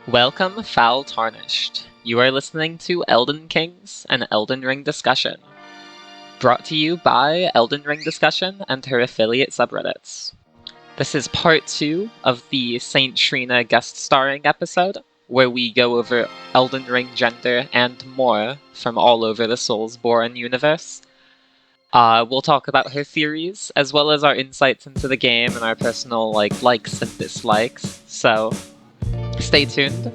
Welcome, Foul Tarnished. You are listening to Elden Kings and Elden Ring Discussion. Brought to you by Elden Ring Discussion and her affiliate subreddits. This is part 2 of the St Trina guest starring episode, where we go over Elden Ring gender and more from all over the Soulsborne universe. We'll talk about her theories, as well as our insights into the game and our personal likes and dislikes, so stay tuned.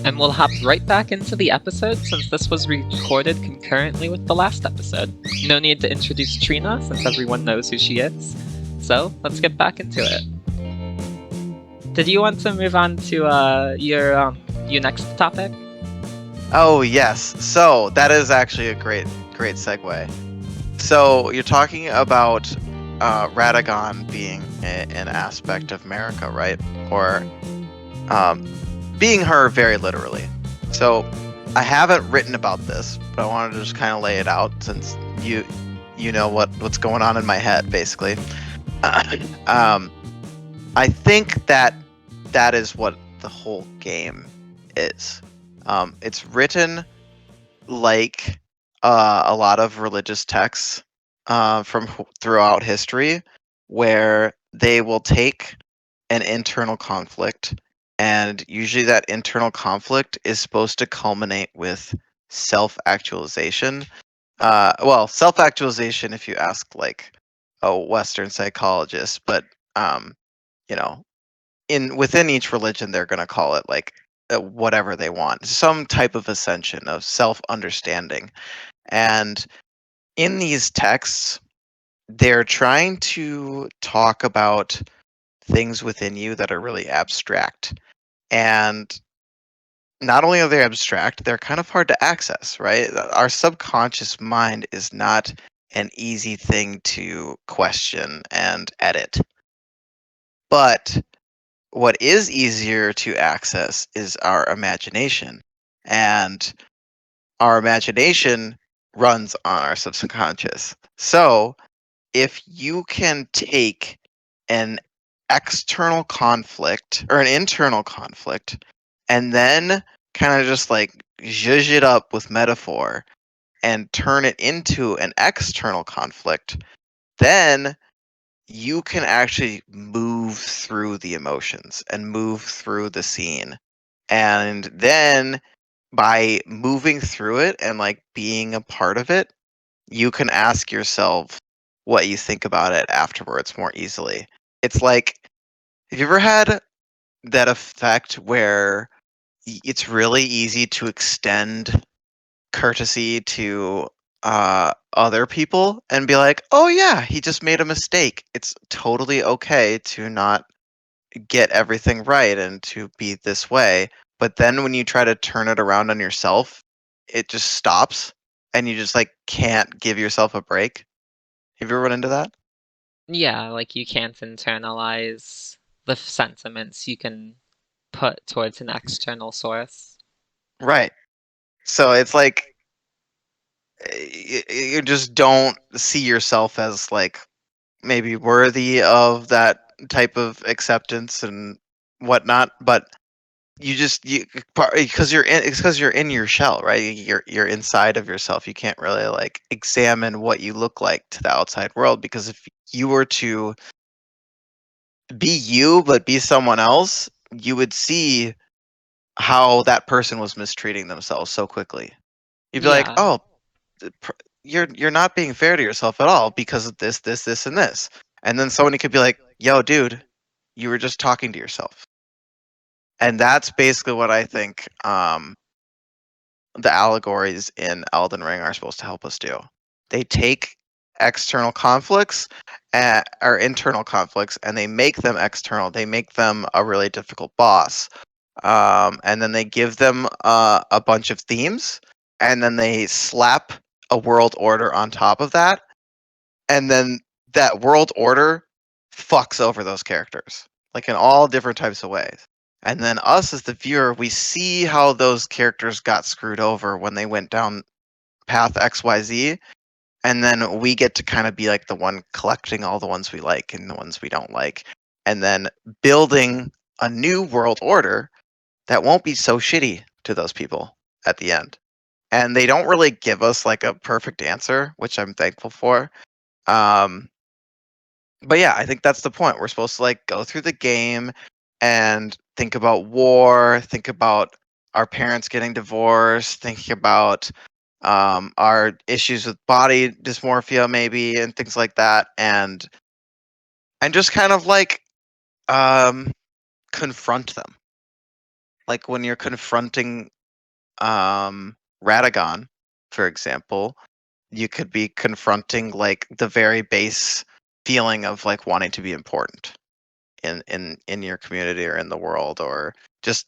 And we'll hop right back into the episode since this was recorded concurrently with the last episode. No need to introduce Trina since everyone knows who she is. So let's get back into it. Did you want to move on to your next topic? Oh yes, so that is actually a great segue. So you're talking about radican being an aspect of America, right? Or being her very literally. So I haven't written about this, but I wanted to just kind of lay it out since you know what's going on in my head, basically. I think that is what the whole game is. It's written like a lot of religious texts from throughout history, where they will take an internal conflict, and usually that internal conflict is supposed to culminate with self-actualization. Self-actualization if you ask like a Western psychologist, but within each religion they're going to call it like whatever they want, some type of ascension of self-understanding. And in these texts, they're trying to talk about things within you that are really abstract. And not only are they abstract, they're kind of hard to access, right? Our subconscious mind is not an easy thing to question and edit. But what is easier to access is our imagination. And our imagination runs on our subconscious. So if you can take an external conflict or an internal conflict and then kind of just like zhuzh it up with metaphor and turn it into an external conflict, then you can actually move through the emotions and move through the scene. And then by moving through it and like being a part of it, you can ask yourself what you think about it afterwards more easily. It's like, have you ever had that effect where it's really easy to extend courtesy to other people and be like, oh yeah, he just made a mistake. It's totally okay to not get everything right and to be this way. But then when you try to turn it around on yourself, it just stops and you just like can't give yourself a break. Have you ever run into that? Yeah, like you can't internalize the sentiments you can put towards an external source. Right. So it's like you just don't see yourself as like maybe worthy of that type of acceptance and whatnot, but because you're in your shell, right? You're inside of yourself. You can't really like examine what you look like to the outside world, because if you were to be you but be someone else, you would see how that person was mistreating themselves so quickly. You'd be like, Yeah. "Oh, you're not being fair to yourself at all because of this, and this." And then somebody could be like, "Yo, dude, you were just talking to yourself." And that's basically what I think the allegories in Elden Ring are supposed to help us do. They take external conflicts or internal conflicts and they make them external. They make them a really difficult boss. And then they give them a bunch of themes, and then they slap a world order on top of that. And then that world order fucks over those characters, like in all different types of ways. And then us as the viewer, we see how those characters got screwed over when they went down path XYZ. And then we get to kind of be like the one collecting all the ones we like and the ones we don't like. And then building a new world order that won't be so shitty to those people at the end. And they don't really give us like a perfect answer, which I'm thankful for. But yeah, I think that's the point. We're supposed to like go through the game and think about war, think about our parents getting divorced, think about our issues with body dysmorphia maybe and things like that, and just kind of like confront them. Like when you're confronting Radagon, for example, you could be confronting like the very base feeling of like wanting to be important in your community or in the world, or just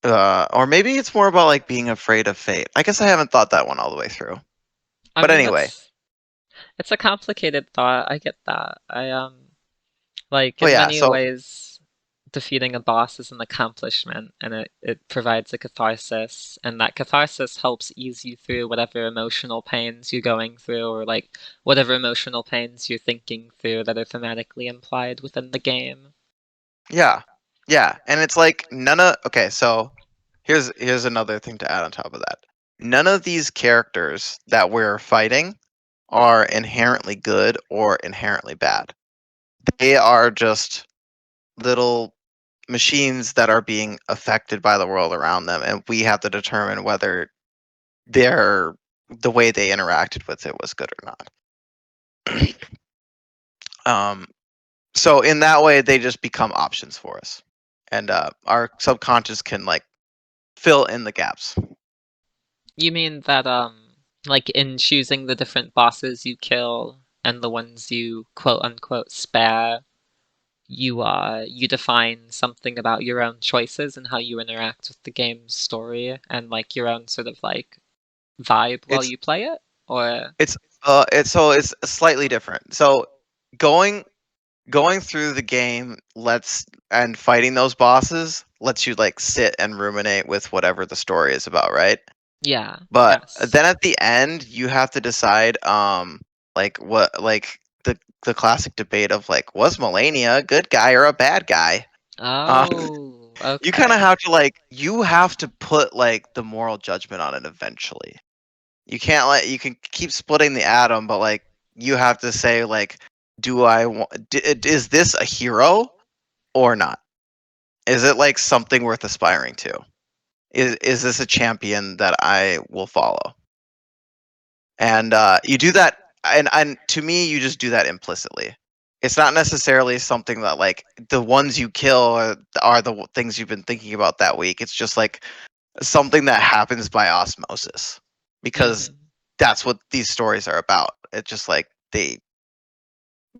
or maybe it's more about like being afraid of fate. I guess I haven't thought that one all the way through. I But mean, anyway, it's a complicated thought. I get that. Like well in yeah, many so ways, defeating a boss is an accomplishment, and it provides a catharsis, and that catharsis helps ease you through whatever emotional pains you're going through, or like whatever emotional pains you're thinking through that are thematically implied within the game. yeah. Yeah, and it's like none of okay, so here's another thing to add on top of that. None of these characters that we're fighting are inherently good or inherently bad. They are just little machines that are being affected by the world around them, and we have to determine whether the way they interacted with it was good or not. um, so in that way, they just become options for us, and our subconscious can like fill in the gaps. You mean that like in choosing the different bosses you kill and the ones you quote unquote spare, you define something about your own choices and how you interact with the game's story and like your own sort of like vibe while It's you play it? Or it's slightly different. So going going through the game and fighting those bosses lets you like sit and ruminate with whatever the story is about, right? yeah, But yes. then at the end, you have to decide, like what, like the classic debate of like, was Millennia a good guy or a bad guy? Um, Oh, you kind of okay. have to like, you have to put like the moral judgment on it eventually. You can't like, you can keep splitting the atom, but like, you have to say like, do I want? Is this a hero or not? Is it like something worth aspiring to? Is this a champion that I will follow? And you do that, and to me you just do that implicitly. It's not necessarily something that like the ones you kill are the things you've been thinking about that week. It's just like something that happens by osmosis, because Mm-hmm. that's what these stories are about. It's just like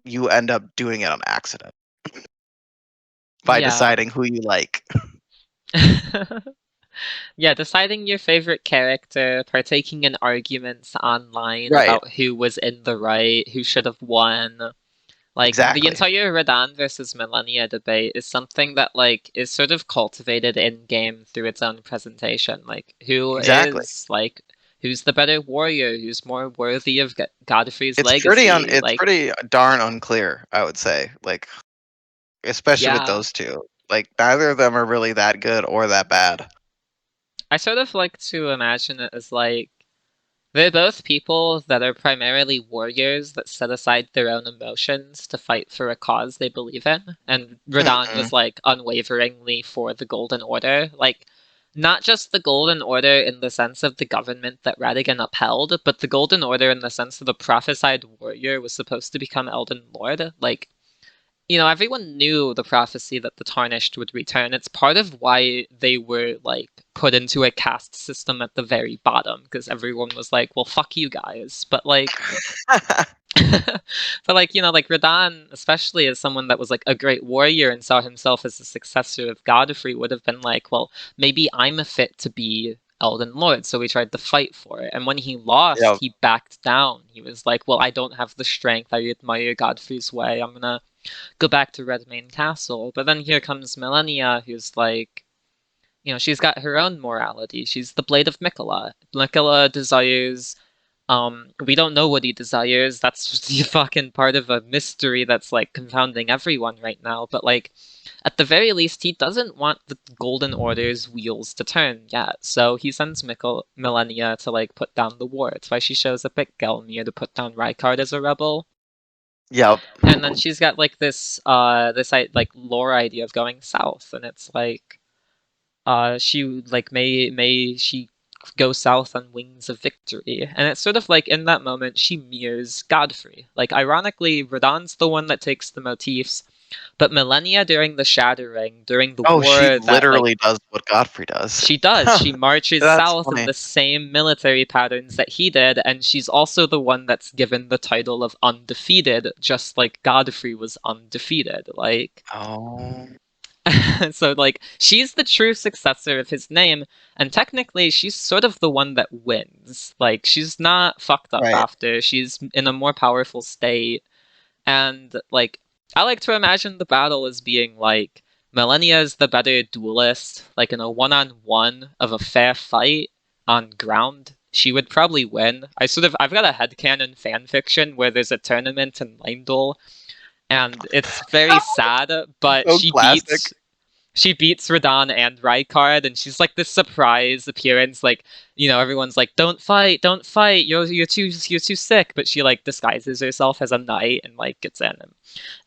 you end up doing it on accident by Yeah. deciding who you like. Yeah, deciding your favorite character, partaking in arguments online Right, about who was in the right, who should have won. Like the exactly, entire Radan versus Millennia debate is something that like is sort of cultivated in game through its own presentation. Like exactly. who's the better warrior, who's more worthy of Godfrey's legacy. It's Like pretty darn unclear, I would say. Like especially with yeah, those two. Like neither of them are really that good or that bad. I sort of like to imagine it as like they're both people that are primarily warriors that set aside their own emotions to fight for a cause they believe in. And Radon Mm-mm. was like unwaveringly for the Golden Order. Like, not just the Golden Order in the sense of the government that Radigan upheld, but the Golden Order in the sense that the prophesied warrior was supposed to become Elden Lord. Like, everyone knew the prophecy that the Tarnished would return. It's part of why they were like put into a caste system at the very bottom, because everyone was like, "Well, fuck you guys." But like, but like like Radan, especially as someone that was like a great warrior and saw himself as the successor of Godfrey, would have been like, "Well, maybe I'm a fit to be Elden Lord," so he tried to fight for it. And when he lost, Yeah. he backed down. He was like, "Well, I don't have the strength. I admire Godfrey's way. I'm gonna go back to Redmane Castle." But then here comes Millennia, who's like, she's got her own morality. She's the Blade of Mikola. Mikola desires We don't know what he desires. That's just the fucking part of a mystery that's like confounding everyone right now. But like, at the very least, he doesn't want the Golden Order's wheels to turn yet. So he sends Millennia to like put down the war. It's why she shows up at Gelmir to put down Rykard as a rebel. Yep. And then she's got like this like lore idea of going south, and it's like she like may she go south on wings of victory. And it's sort of like in that moment she mirrors Godfrey. Like ironically, Radahn's the one that takes the motifs, but Millennia during the Shattering, during the Oh, war she that literally like does what Godfrey does. she does. She marches That's south funny. in the same military patterns that he did, and she's also the one that's given the title of undefeated, just like Godfrey was undefeated. Like, Oh, so like she's the true successor of his name, and technically she's sort of the one that wins. Like, she's not fucked up right. after. She's in a more powerful state, and like I like to imagine the battle as being like Millennia is the better duelist, like in a one-on-one of a fair fight on ground. She would probably win. I've got a headcanon fanfiction where there's a tournament in Londor, and it's very sad, but So classic. she beats Radahn and Rykard, and she's like this surprise appearance, like, you know, everyone's like, don't fight, you're too sick, but she like disguises herself as a knight and like gets in, and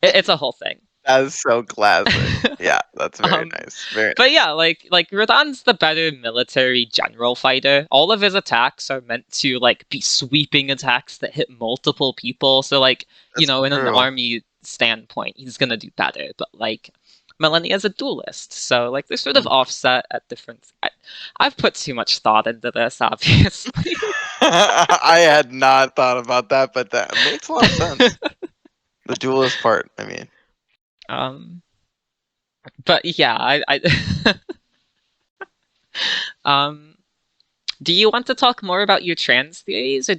it's a whole thing. That is so classic. Yeah, that's very nice. Very But nice. yeah, like Radahn's the better military general fighter. All of his attacks are meant to like be sweeping attacks that hit multiple people. So like, you That's know, in an true. army standpoint, he's gonna do better. But like, Millennia's a duelist, so like they're sort of offset at different. I've put too much thought into this, obviously. I had not thought about that, but that makes a lot of sense. The duelist part, I mean. But yeah, do you want to talk more about your trans theories, or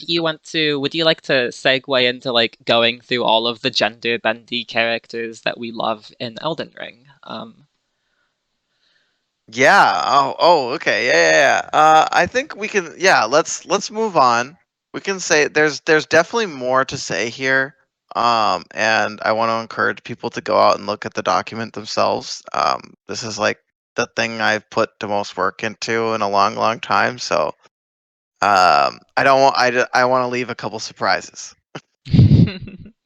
would you like to segue into like going through all of the gender bendy characters that we love in Elden Ring? Yeah. Okay. Yeah. I think we can. Yeah. Let's move on. We can say there's definitely more to say here. And I want to encourage people to go out and look at the document themselves. This is like the thing I've put the most work into in a long, long time. So, I don't want. I want to leave a couple surprises.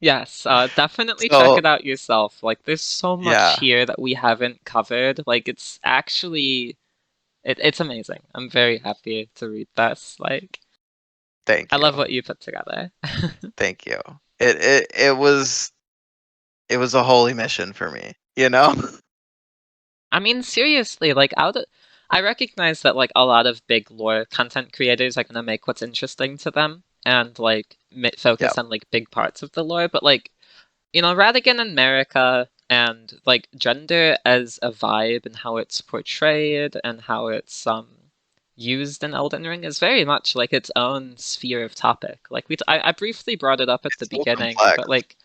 Yes, definitely check So it out yourself. Like, there's so much yeah. here that we haven't covered. Like, it's actually it's amazing. I'm very happy to read this. Like, Thank I you. love what you put together. Thank you. It was a holy mission for me. You know. I mean, seriously, like I recognize that like a lot of big lore content creators are gonna make what's interesting to them and like focus Yep. on like big parts of the lore, but like, you know, Radican and America and like gender as a vibe and how it's portrayed and how it's used in Elden Ring is very much like its own sphere of topic. Like I briefly brought it up at the It's so beginning, complex.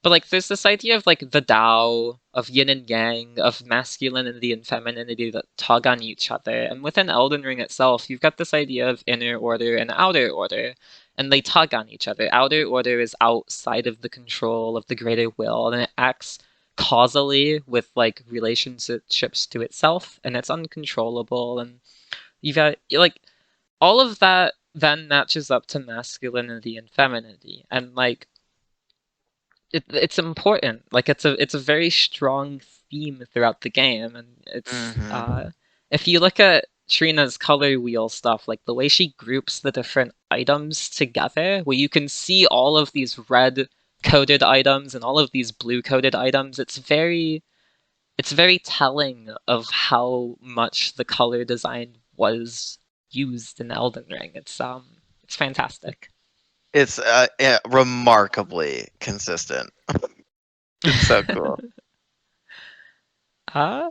but like there's this idea of like the Tao, of yin and yang, of masculinity and femininity that tug on each other. And within Elden Ring itself, you've got this idea of inner order and outer order, and they tug on each other. Outer order is outside of the control of the greater will, and it acts causally with like relationships to itself, and it's uncontrollable. And you've got like all of that then matches up to masculinity and femininity, and like it's important. Like it's a very strong theme throughout the game, and it's Mm-hmm. if you look at Trina's color wheel stuff, like the way she groups the different items together, where you can see all of these red coded items and all of these blue coded items, it's very telling of how much the color design was used in Elden Ring. It's fantastic. It's yeah, remarkably consistent. It's so cool. uh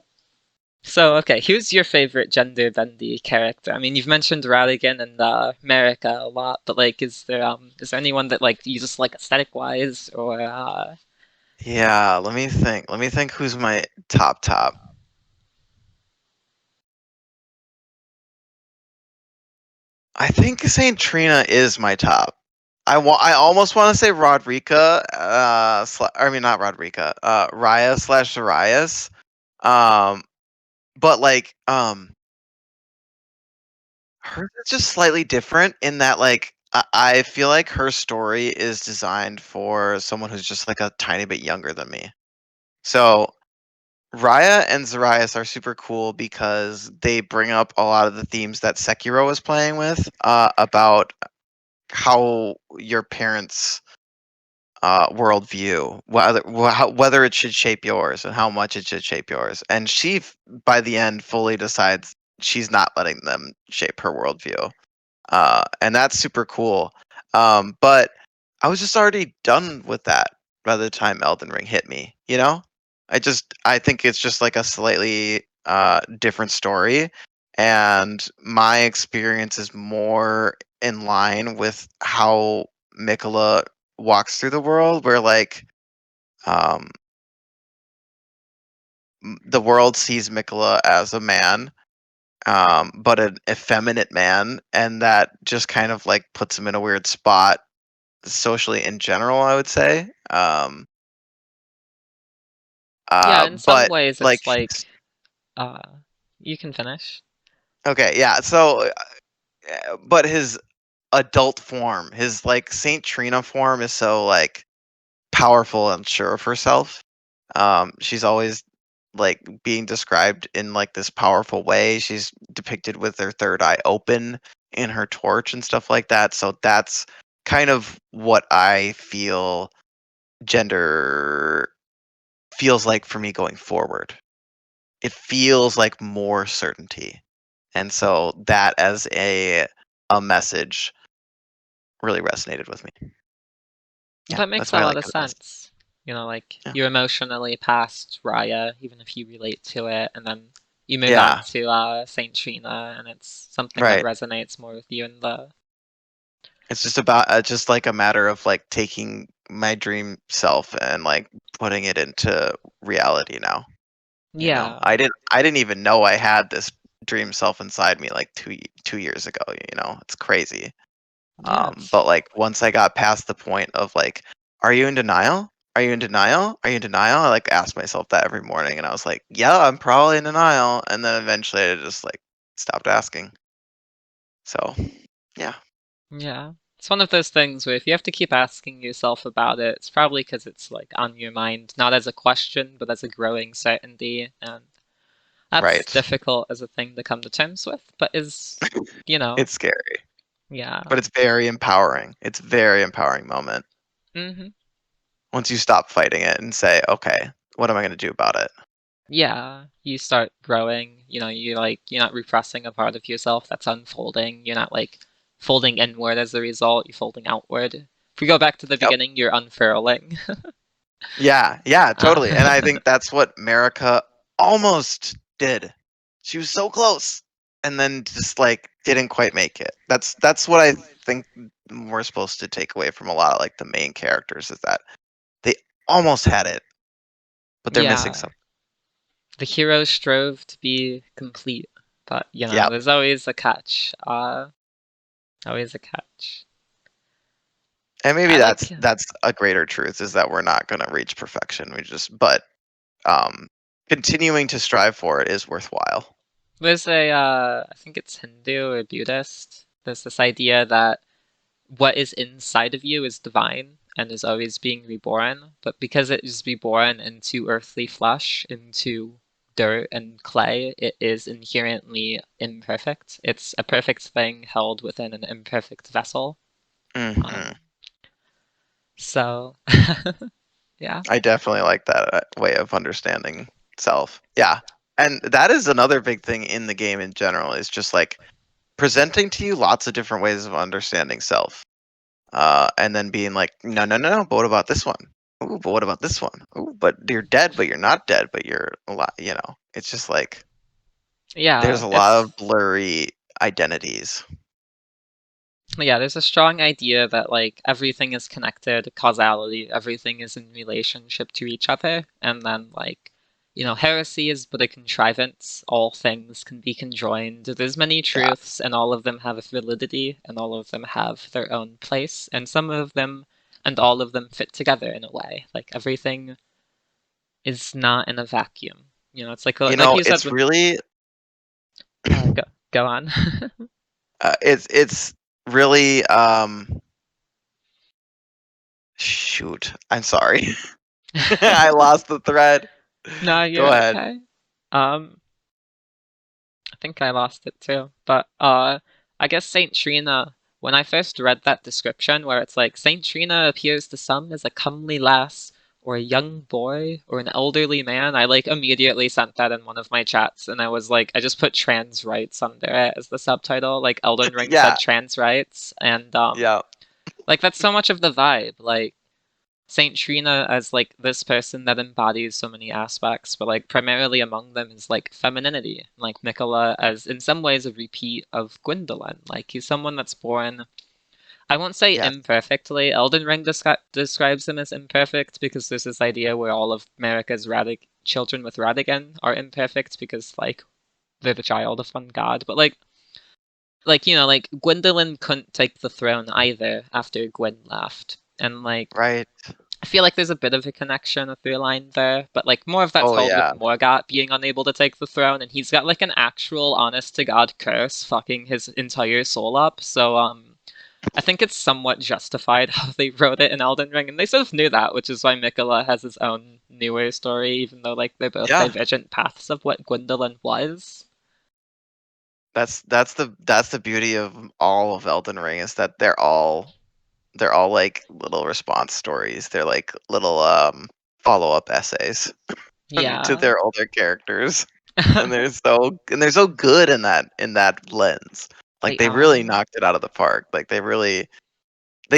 So, okay, who's your favorite gender bendy character? I mean, you've mentioned Radigan and Marika a lot, but like, is there anyone that like you just like aesthetic wise, or Yeah, let me think. Let me think who's my top. I think St Trina is my top. I almost want to say Rodrika. I mean not Rodrika. Raya slash Zarias. But like hers is just slightly different in that like I feel like her story is designed for someone who's just like a tiny bit younger than me. So Raya and Zarias are super cool because they bring up a lot of the themes that Sekiro was playing with, about how your parents' worldview, whether it should shape yours and how much it should shape yours. And she, by the end, fully decides she's not letting them shape her worldview, and that's super cool. But I was just already done with that by the time Elden Ring hit me. You know, I think it's just like a slightly different story, and my experience is more in line with how Mikola walks through the world, where like um, the world sees Mikola as a man, but an effeminate man, and that just kind of like puts him in a weird spot socially in general, I would say. Yeah, in some But ways like, it's like, uh, you can finish. okay, yeah. So, but his adult form, his like Saint Trina form, is so like powerful and sure of herself. She's always like being described in like this powerful way. She's depicted with her third eye open in her torch and stuff like that. So that's kind of what I feel gender feels like for me going forward. It feels like more certainty. And so that as a message really resonated with me. Yeah, That makes that's a why I lot like of it the best. sense. You know, like Yeah. you emotionally past Raya, even if you relate to it, and then you move on Yeah. to Saint Trina, and it's something that Right. resonates more with you in the. It's just about just like a matter of like taking my dream self and like putting it into reality now. You know, Yeah, I didn't even know I had this dream self inside me like 2 years ago. You know, it's crazy. yeah, But like once I got past the point of like, are you in denial? Are you in denial? Are you in denial? I like asked myself that every morning, and I was like, yeah, I'm probably in denial. And then eventually I just like stopped asking. So yeah, yeah. It's one of those things where if you have to keep asking yourself about it, it's probably because it's like on your mind, not as a question, but as a growing certainty, and that's right. difficult as a thing to come to terms with, but is, you know, It's scary, yeah. but it's very empowering. It's a very empowering moment Hmm. once you stop fighting it and say, okay, what am I going to do about it? Yeah, you start growing, you're not repressing a part of yourself that's unfolding. You're not like folding inward as a result, you're folding outward. If we go back to the Yep. beginning, you're unfurling. Yeah, yeah, totally. And I uh, think that's what Marika almost did. She was so close and then just like didn't quite make it. That's what I think we're supposed to take away from a lot of like the main characters, is that they almost had it, but they're missing yeah, something. the hero strove to be complete, but Yeah. there's always a catch. Always a catch. And maybe I that's like. that's a greater truth, is that we're not going to reach perfection. We just but um continuing to strive for it is worthwhile. There's I think it's Hindu or Buddhist. There's this idea that what is inside of you is divine and is always being reborn, but because it is reborn into earthly flesh, into dirt and clay, it is inherently imperfect. It's a perfect thing held within an imperfect vessel. Hmm. Um, so, yeah. I definitely like that way of understanding self. Yeah. And that is another big thing in the game in general, is just like presenting to you lots of different ways of understanding self. And then being like, no, no, no, no, but what about this one? Ooh, but what about this one? Ooh, but you're dead, but you're not dead, but you're alive. You know, it's just like there's Yeah, a lot of blurry identities. there's a strong idea that like everything is connected, causality, everything is in relationship to each other, and then like heresy is but a contrivance. All things can be conjoined. There's many Yeah. truths, and all of them have a validity, and all of them have their own place, and some of them and all of them fit together in a way. Like everything is not in a vacuum. It's like you said. It's really Go on. it's really shoot. I'm sorry. I lost the thread. No, Go you're ahead. okay. I think I lost it too. But I guess St. Trina, when I first read that description where it's like St. Trina appears to some as a comely lass or a young boy or an elderly man, I like immediately sent that in one of my chats and I was like, I just put trans rights under it as the subtitle, like Elden Ring Yeah. said trans rights, and Yeah. like that's so much of the vibe. Like Saint Trina as like this person that embodies so many aspects, but like primarily among them is like femininity. Like Mikola as in some ways a repeat of Gwendolyn. Like he's someone that's born, I won't say Yes. imperfectly. Elden Ring describes him as imperfect because there's this idea where all of America's children with radican are imperfect because like they're the child of one god. But like Gwendolyn couldn't take the throne either after Gwen left. And like Right. I feel like there's a bit of a connection, a through line there, but like more of that's Oh held with yeah. Morgott being unable to take the throne, and he's got like an actual honest to god curse fucking his entire soul up. So I think it's somewhat justified how they wrote it in Elden Ring, and they sort of knew that, which is why Mikola has his own newer story, even though like they're both Yeah. divergent paths of what Gwendolyn was. That's the beauty of all of Elden Ring is that they're all like little response stories. They're like little follow-up essays to Yeah. their older characters. And they're so good in that lens. Like They they really are. knocked it out of the park. Like they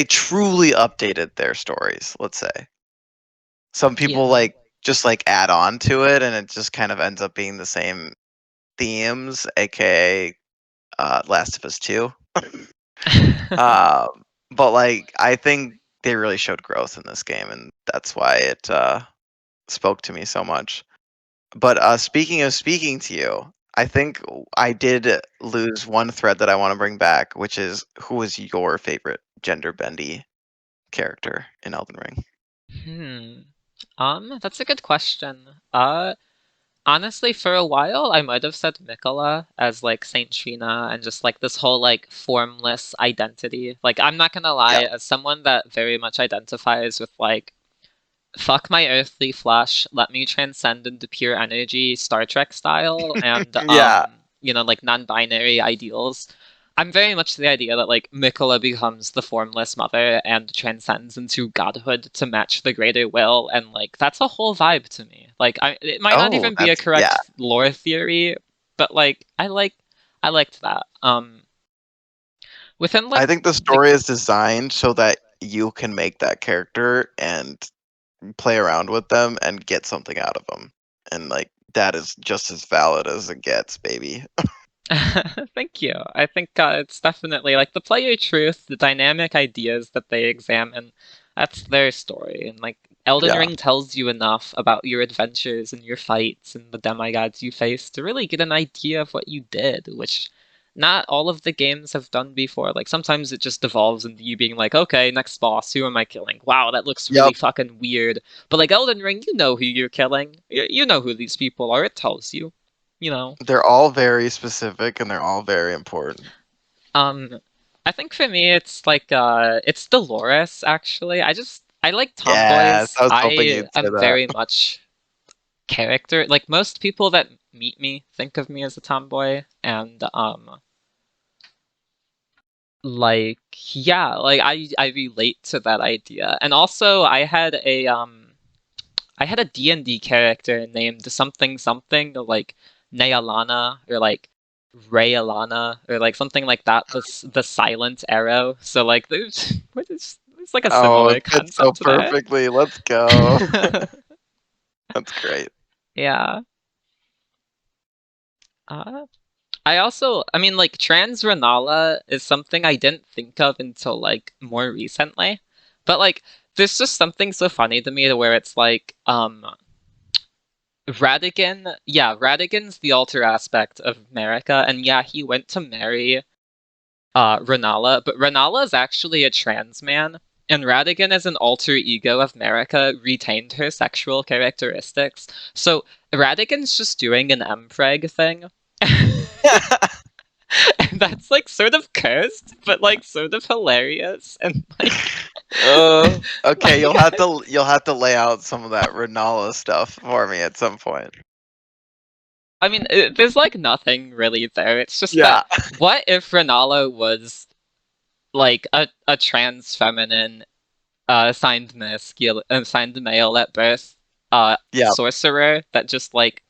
truly updated their stories, let's say. Some people Yeah. like just like add on to it and it just kind of ends up being the same themes, aka Last of Us 2. But like I think they really showed growth in this game and that's why it spoke to me so much. But speaking of speaking to you, I think I did lose one thread that I want to bring back, which is who is your favorite gender bendy character in Elden Ring? That's a good question. Honestly, for a while, I might have said Mikola as like Saint Trina and just like this whole like formless identity. Like, I'm not gonna Yeah. lie, as someone that very much identifies with like, fuck my earthly flesh, let me transcend into pure energy, Star Trek style, and Yeah. like non-binary ideals. I'm very much the idea that like Mikola becomes the formless mother and transcends into godhood to match the greater will, and like that's a whole vibe to me. Like it might not Oh, even be a that's yeah. correct lore theory, but like I liked that. Within like I think the the story is designed so that you can make that character and play around with them and get something out of them. And like that is just as valid as it gets, baby. Thank you. I think it's definitely like the player truth, the dynamic ideas that they examine. That's their story, and like Elden Yeah. Ring tells you enough about your adventures and your fights and the demigods you faced to really get an idea of what you did, which not all of the games have done before. Like sometimes it just devolves into you being like, okay, next boss, who am I killing? Wow, that looks really Yep. fucking weird. But like Elden Ring, you know who you're killing. You know who these people are. It tells you. You know. They're all very specific and they're all very important. Um, I think for me it's Dolores actually. I like Yes, tomboys. I was hoping I you'd say am that. very much character. Like most people that meet me think of me as a tomboy, and like yeah, like I relate to that idea. And also I had a D&D character named something something like Nealana or like Rayalana or like something like that. The silent arrow. So like there's it's like a Oh, similar it fits so concept there. perfectly. Let's go. That's great. Yeah. Uh, I mean like trans Renala is something I didn't think of until like more recently. But like there's just something so funny to me to where it's like Radican, yeah, Radican's the alter aspect of America, and yeah, he went to marry Renala, but Renala is actually a trans man, and Radigan as an alter ego of America retained her sexual characteristics. So Radigan's just doing an mpreg thing. And that's like sort of cursed, but like sort of hilarious and like Okay, like, you'll have to lay out some of that Renala stuff for me at some point. I mean, there's like nothing really there. It's just Yeah. that what if Renala was like a trans feminine assigned male at birth Yeah. sorcerer that just like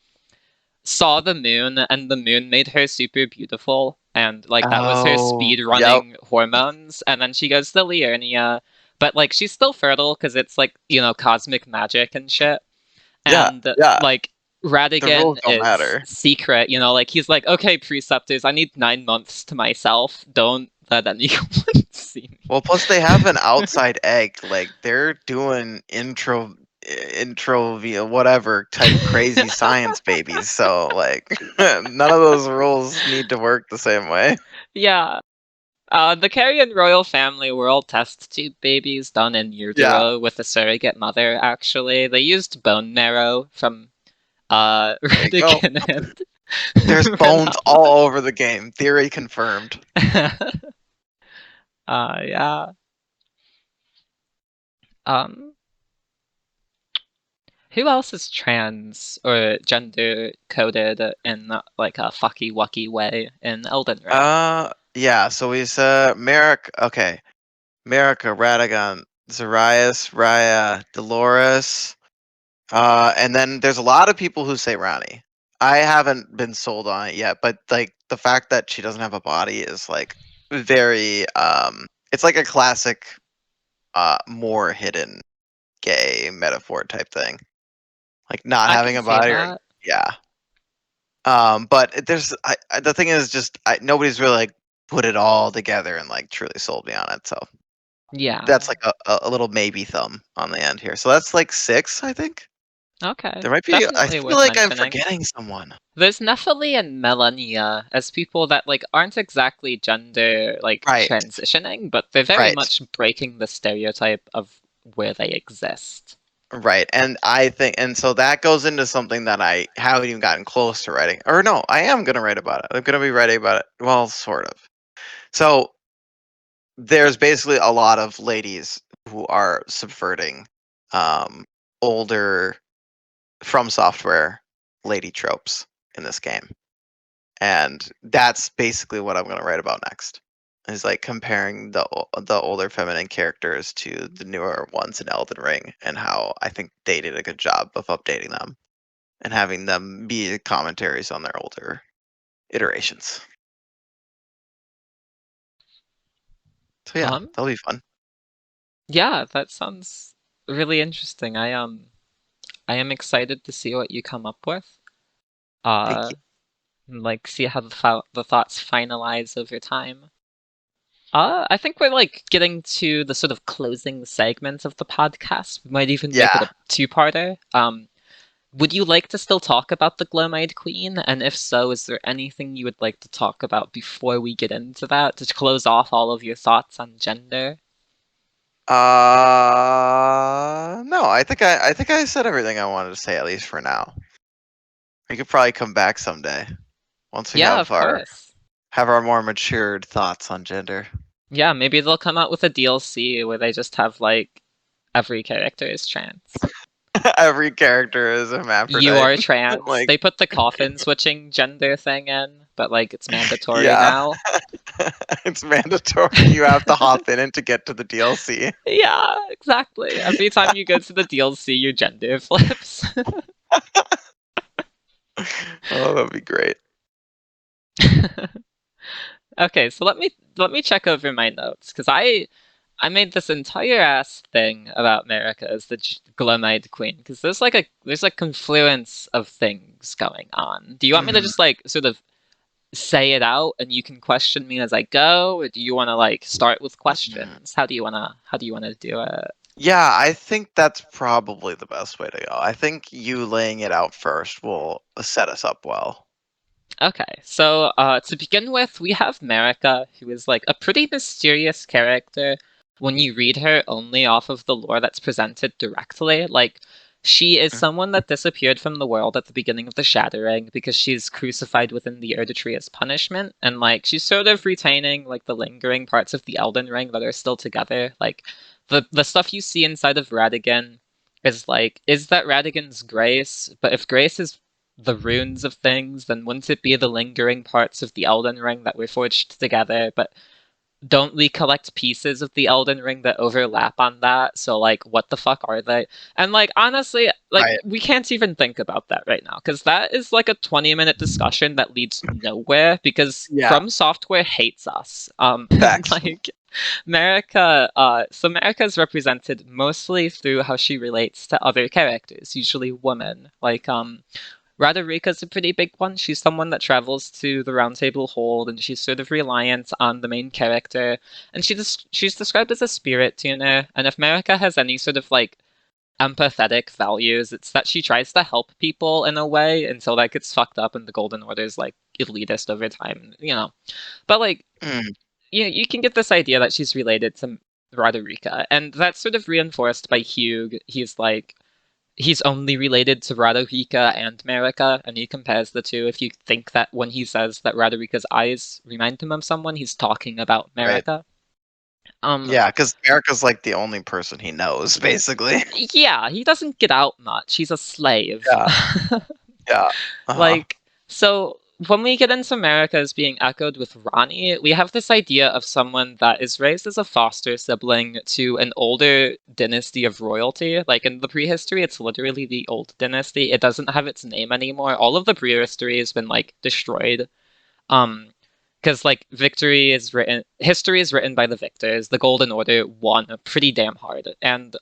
saw the moon and the moon made her super beautiful and like that was her Oh, speed yep. running hormones, and then she goes to Liurnia, but like she's still fertile because it's like, you know, cosmic magic and shit. Yeah, And yeah. like The rules Radigan don't is matter. secret, you know, like he's like, okay, preceptors, I need 9 months to myself. Don't let anyone see me. Well, plus they have an outside egg. Like they're doing intro via whatever type crazy science babies. So like none of those rules need to work the same way. Yeah. The Carrion royal family were all test tube babies done in Yeah. utero with a surrogate mother, actually. They used bone marrow from There you go. Radican and There's bones Renala. all over the game. Theory confirmed. Yeah. Um, who else is trans or gender coded in like a fucky wucky way in Elden Ring? Yeah, so we said Merrick, okay. America, Radagon, Zarias, Raya, Dolores. And then there's a lot of people who say Ronnie. I haven't been sold on it yet, but like the fact that she doesn't have a body is like very it's like a classic more hidden gay metaphor type thing. Like not I having can a see body or that. yeah. But there's the thing is just nobody's really like put it all together and like truly sold me on it. So Yeah. that's like a little maybe thumb on the end here. So that's like 6, I think. Okay. There might be. I Definitely feel worth like I'm mentioning. forgetting someone. There's Nephili and Millennia as people that like aren't exactly gender like Right, transitioning, but they're very right, much breaking the stereotype of where they exist. right. And I think, and so that goes into something that I haven't even gotten close to writing. Or no, I am gonna write about it. I'm gonna be writing about it. Well, sort of. So there's basically a lot of ladies who are subverting older From Software lady tropes in this game. And that's basically what I'm going to write about next. Is like comparing the older feminine characters to the newer ones in Elden Ring, and how I think they did a good job of updating them and having them be commentaries on their older iterations. So yeah, Um, that'll be fun. yeah, that sounds really interesting. I am excited to see what you come up with. Thank you. Like see how the thoughts finalize over time. I think we're like getting to the sort of closing segment of the podcast. We might even make it Yeah. a two-parter. Would you like to still talk about the Gourmet Queen? And if so, is there anything you would like to talk about before we get into that to close off all of your thoughts on gender? No, I think I said everything I wanted to say, at least for now. We could probably come back someday once we Yeah, of course. have our more matured thoughts on gender. Yeah, maybe they'll come out with a DLC where they just have like every character is trans. Every character is a You hermaphrodite. are trans. Like They put the coffin switching gender thing in, but like it's mandatory yeah. now. It's mandatory. You have to hop in it to get to the DLC. Yeah, exactly. Every time you go to the DLC, your gender flips. Oh, that'd be great. Okay, so let me check over my notes because I made this entire ass thing about America as the Gourmet Queen because there's a confluence of things going on. Do you want me to Mhm. just like sort of say it out and you can question me as I go, or do you want to like start with Mhm. questions? How do you wanna do it? Yeah, I think that's probably the best way to go. I think you laying it out first will set us up well. Okay, so to begin with, we have Marika, who is like a pretty mysterious character when you read her only off of the lore that's presented directly. Like, she is Mm. someone that disappeared from the world at the beginning of the Shattering because she's crucified within the Erdtree as punishment, and like she's sort of retaining like the lingering parts of the Elden Ring that are still together. Like the stuff you see inside of Radican is that Radican's grace, but if grace is the runes of things, then wouldn't it be the lingering parts of the Elden Ring that were forged together? But don't we collect pieces of the Elden Ring that overlap on that? So, like, what the fuck are they? And, like, honestly, like, Right. we can't even think about that right now, because that is, like, a 20-minute discussion that leads nowhere, because Yeah. FromSoftware hates us. Facts. Like, Marika is represented mostly through how she relates to other characters, usually women. Like, Radharika's a pretty big one. She's someone that travels to the Roundtable Hold, and she's sort of reliant on the main character. And she's described as a spirit tuner. And if Marika has any sort of like empathetic values, it's that she tries to help people in a way until that gets fucked up and the Golden Order's like elitist over time, you know. But like, Mm. you can get this idea that she's related to Radharika, and that's sort of reinforced by Hugh. He's only related to Radharika and Marika, and he compares the two. If you think that when he says that Radharika's eyes remind him of someone, he's talking about Right. Marika. Um, Yeah, because America's like the only person he knows, basically. yeah, he doesn't get out much. He's a slave. Yeah. Yeah. Uh-huh. Like, so when we get into America as being echoed with Ronnie, we have this idea of someone that is raised as a foster sibling to an older dynasty of royalty. Like in the prehistory, it's literally the old dynasty. It doesn't have its name anymore. All of the prehistory has been like destroyed. Um, because like history is written by the victors. The Golden Order won pretty damn hard, and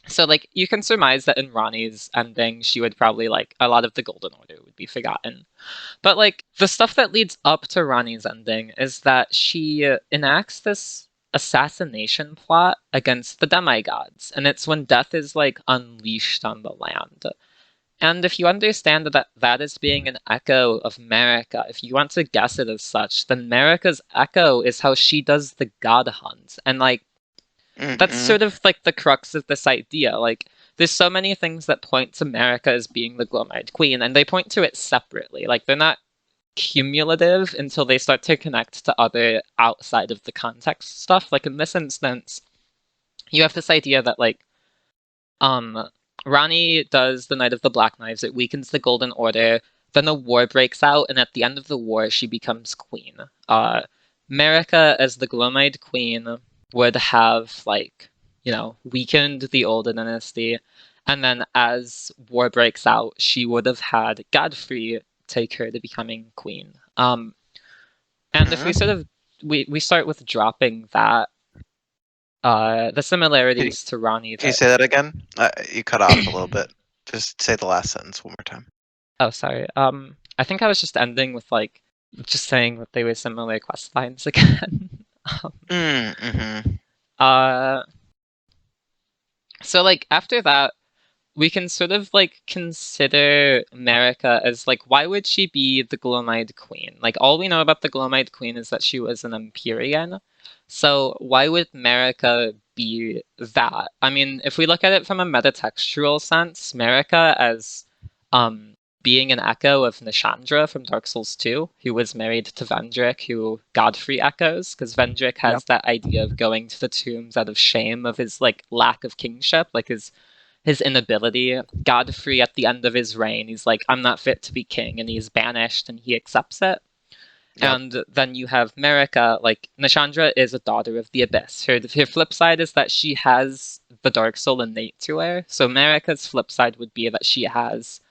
so like you can surmise that in Ronnie's ending, she would probably like a lot of the Golden Order would be forgotten. But like the stuff that leads up to Ronnie's ending is that she enacts this assassination plot against the demigods, and it's when death is like unleashed on the land. And if you understand that that is being an echo of Marika, if you want to guess it as such, then Marika's echo is how she does the god hunt. And like that's Mm-hmm. sort of like the crux of this idea. Like, there's so many things that point to Marika as being the Gourmet Queen, and they point to it separately. Like, they're not cumulative until they start to connect to other outside of the context stuff. Like, in this instance, you have this idea that, like, um, Rani does the Night of the Black Knives, it weakens the Golden Order, then a war breaks out, and at the end of the war, she becomes queen. Marika, as the Glomide Queen, would have, like, weakened the Old Dynasty, and then as war breaks out, she would have had Godfrey take her to becoming queen. And if we Mm-hmm. sort of we start with dropping that, the Can, similarities to Rani can you that say that again? You cut off a little bit. Just say the last sentence one more time. Oh, sorry. I think I was just ending with like just saying that they were similar quest lines again. um, Mm-hmm. uh, so like after that, we can sort of like consider Marika as like, why would she be the Glomide Queen? Like all we know about the Glomide Queen is that she was an Empyrean. So why would Marika be that? I mean, if we look at it from a metatextual sense, Marika as um being an echo of Nishandra from Dark Souls 2, who was married to Vendrick, who Godfrey echoes, because Vendrick Yep. has that idea of going to the tombs out of shame of his like lack of kingship, like his inability. Godfrey, at the end of his reign, he's like, I'm not fit to be king, and he's banished, and he accepts it. Yep. And then you have Marika, like, Nishandra is a daughter of the Abyss. Her flip side is that she has the Dark Soul innate to her. So Marika's flip side would be that she has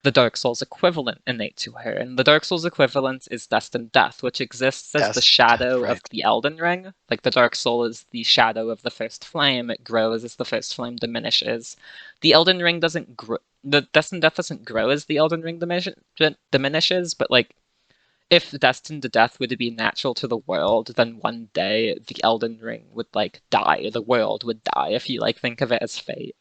the Dark Souls equivalent innate to her. And the Dark Souls equivalent is Destined Death, which exists as the Yes. shadow Right. of the Elden Ring. Like the Dark Soul is the shadow of the first flame. It grows as the first flame diminishes. The Elden Ring doesn't grow. The Destined Death doesn't grow as the Elden Ring diminishes, but like if destined to death were to be natural to the world, then one day the Elden Ring would like die, the world would die, if you like think of it as fate.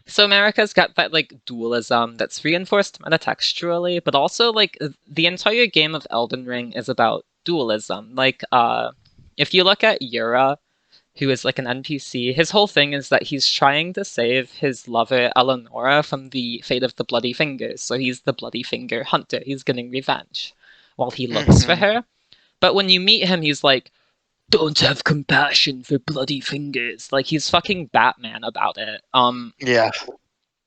So America's got that like dualism that's reinforced metatextually, but also like the entire game of Elden Ring is about dualism. Like if you look at Yura, who is like an NPC, his whole thing is that he's trying to save his lover Eleonora from the fate of the Bloody Fingers. So he's the Bloody Finger hunter. He's getting revenge while he looks for her. But when you meet him, he's like, "Don't have compassion for Bloody Fingers." Like he's fucking Batman about it. Yeah.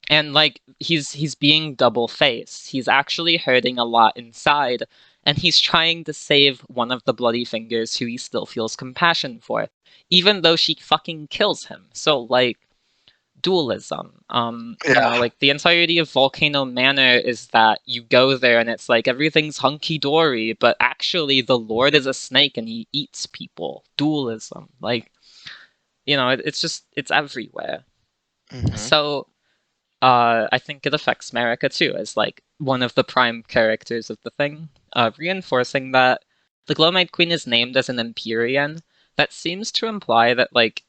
And like he's being double-faced. He's actually hurting a lot inside, and he's trying to save one of the Bloody Fingers who he still feels compassion for, even though she fucking kills him. So like dualism. You know, like the entirety of Volcano Manor is that you go there and it's like everything's hunky-dory, but actually the Lord is a snake and he eats people. Dualism. Like, you know, it's everywhere. So I think it affects Marika too, as like one of the prime characters of the thing, reinforcing that the Glowmite Queen is named as an Empyrean. That seems to imply that like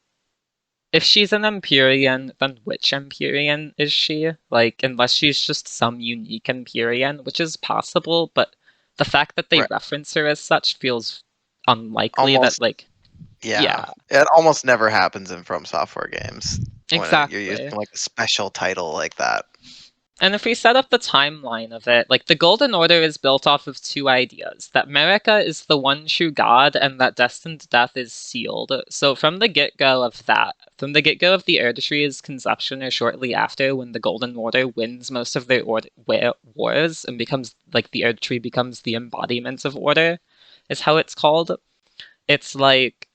if she's an Empyrean, then which Empyrean is she? Like, unless she's just some unique Empyrean, which is possible, but the fact that they reference her as such feels unlikely. Almost, that like, yeah, it almost never happens in From Software games. Exactly. When you're using like a special title like that. And if we set up the timeline of it, like the Golden Order is built off of two ideas, that Marika is the one true god and that destined death is sealed. So from the get-go of that, from the get-go of the Erdtree's conception or shortly after, when the Golden Order wins most of their wars and becomes, like the Erdtree becomes the embodiment of order, is how it's called. It's like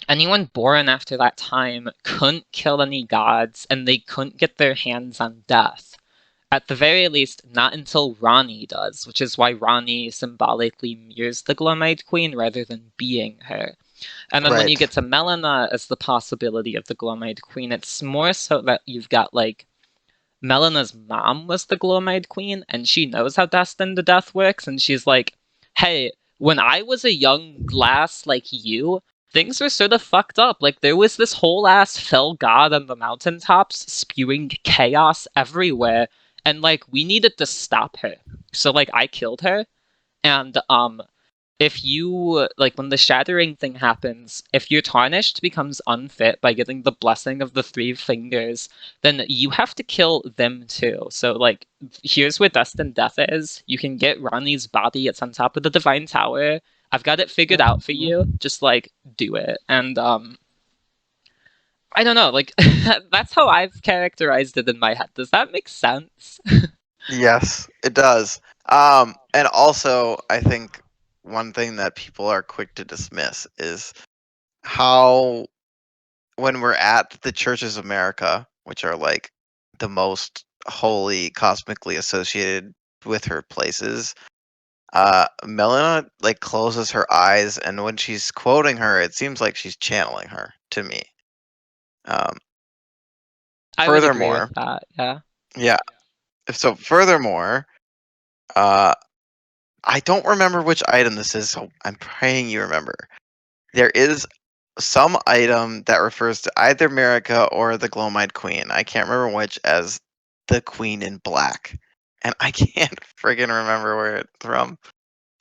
anyone born after that time couldn't kill any gods, and they couldn't get their hands on death. At the very least, not until Ranni does, which is why Ranni symbolically mirrors the Glowmite Queen rather than being her. And then when you get to Melina as the possibility of the Glowmite Queen, it's more so that you've got, like, Melina's mom was the Glowmite Queen, and she knows how Destined to Death works, and she's like, hey, when I was a young glass like you, things were sort of fucked up. Like, there was this whole ass fell god on the mountaintops spewing chaos everywhere, and, like, we needed to stop her. So, like, I killed her, and, if you, like, when the shattering thing happens, if your tarnished becomes unfit by getting the blessing of the three fingers, then you have to kill them too. So, like, here's where Destined Death is. You can get Ranni's body. It's on top of the Divine Tower. I've got it figured out for you. Just, like, do it. And, I don't know, like, that's how I've characterized it in my head. Does that make sense? Yes, it does. And also, I think one thing that people are quick to dismiss is how, when we're at the churches of America, which are like the most holy, cosmically associated with her places, Melina like closes her eyes, and when she's quoting her, it seems like she's channeling her to me. I would agree with that, yeah. Yeah. So furthermore, I don't remember which item this is, so I'm praying you remember. There is some item that refers to either Marika or the Glowmite Queen. I can't remember which, as the Queen in Black. And I can't friggin' remember where it's from.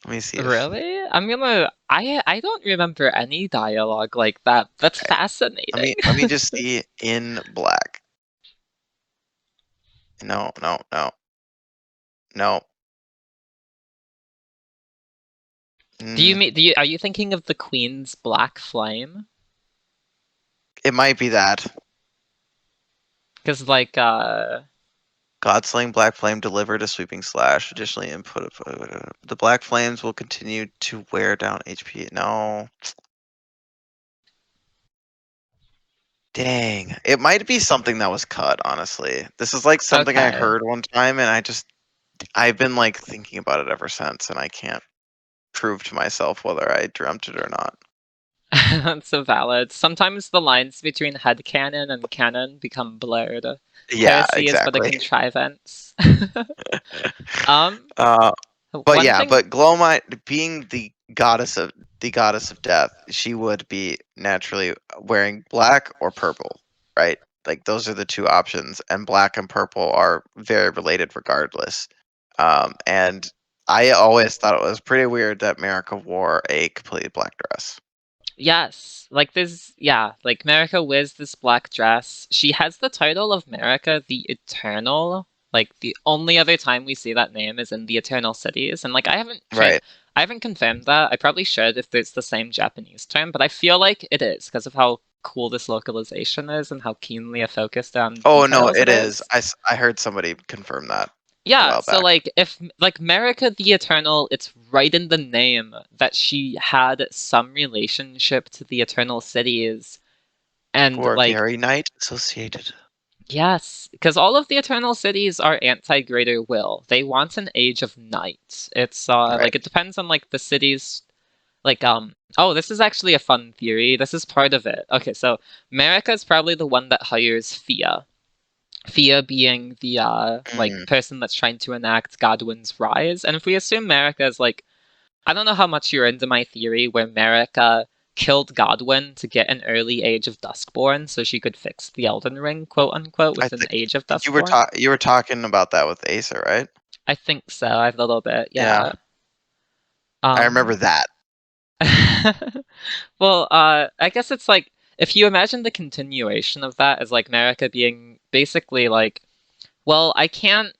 Let me see. Really? I don't remember any dialogue like that. That's fascinating. Let me just see in Black. No. Are you thinking of the Queen's Black Flame? It might be that. Because, like, God-slaying Black Flame delivered a sweeping slash. Additionally, input the Black Flames will continue to wear down HP. No. Dang. It might be something that was cut, honestly. This is like something I heard one time, and I've been like thinking about it ever since, and I can't prove to myself whether I dreamt it or not. That's so valid. Sometimes the lines between headcanon and canon become blurred. Yeah, Heresy is but a exactly. contrivance. But One yeah, thing. but Glowmite being the goddess of death, she would be naturally wearing black or purple, right? Like those are the two options, and black and purple are very related regardless. And I always thought it was pretty weird that Marika wore a completely black dress. Yes, like like Marika wears this black dress. She has the title of Marika the Eternal. Like the only other time we see that name is in the Eternal Cities, and like Right. I haven't confirmed that. I probably should if it's the same Japanese term, but I feel like it is because of how cool this localization is and how keenly focused on Oh no, details it it is. is. I heard somebody confirm that a Yeah, while so back. like if like Marika the Eternal, it's right in the name that she had some relationship to the Eternal Cities. And For like, very night associated. yes, because all of the Eternal Cities are anti-greater will. They want an age of night. It's Right. like it depends on like the cities. Like oh, this is actually a fun theory. This is part of it. Okay, so Marika is probably the one that hires Fia. Fia being the like Mm, person that's trying to enact Godwin's rise. And if we assume Marika is like, I don't know how much you're into my theory where Marika killed Godwin to get an early age of Duskborn so she could fix the Elden Ring, quote unquote, I with an think age of you were Duskborn. you were talking about that with Asa, right? I think so, a little bit, Yeah, yeah. I remember Um that. well, I guess it's like if you imagine the continuation of that as like Marika being basically like, well, I can't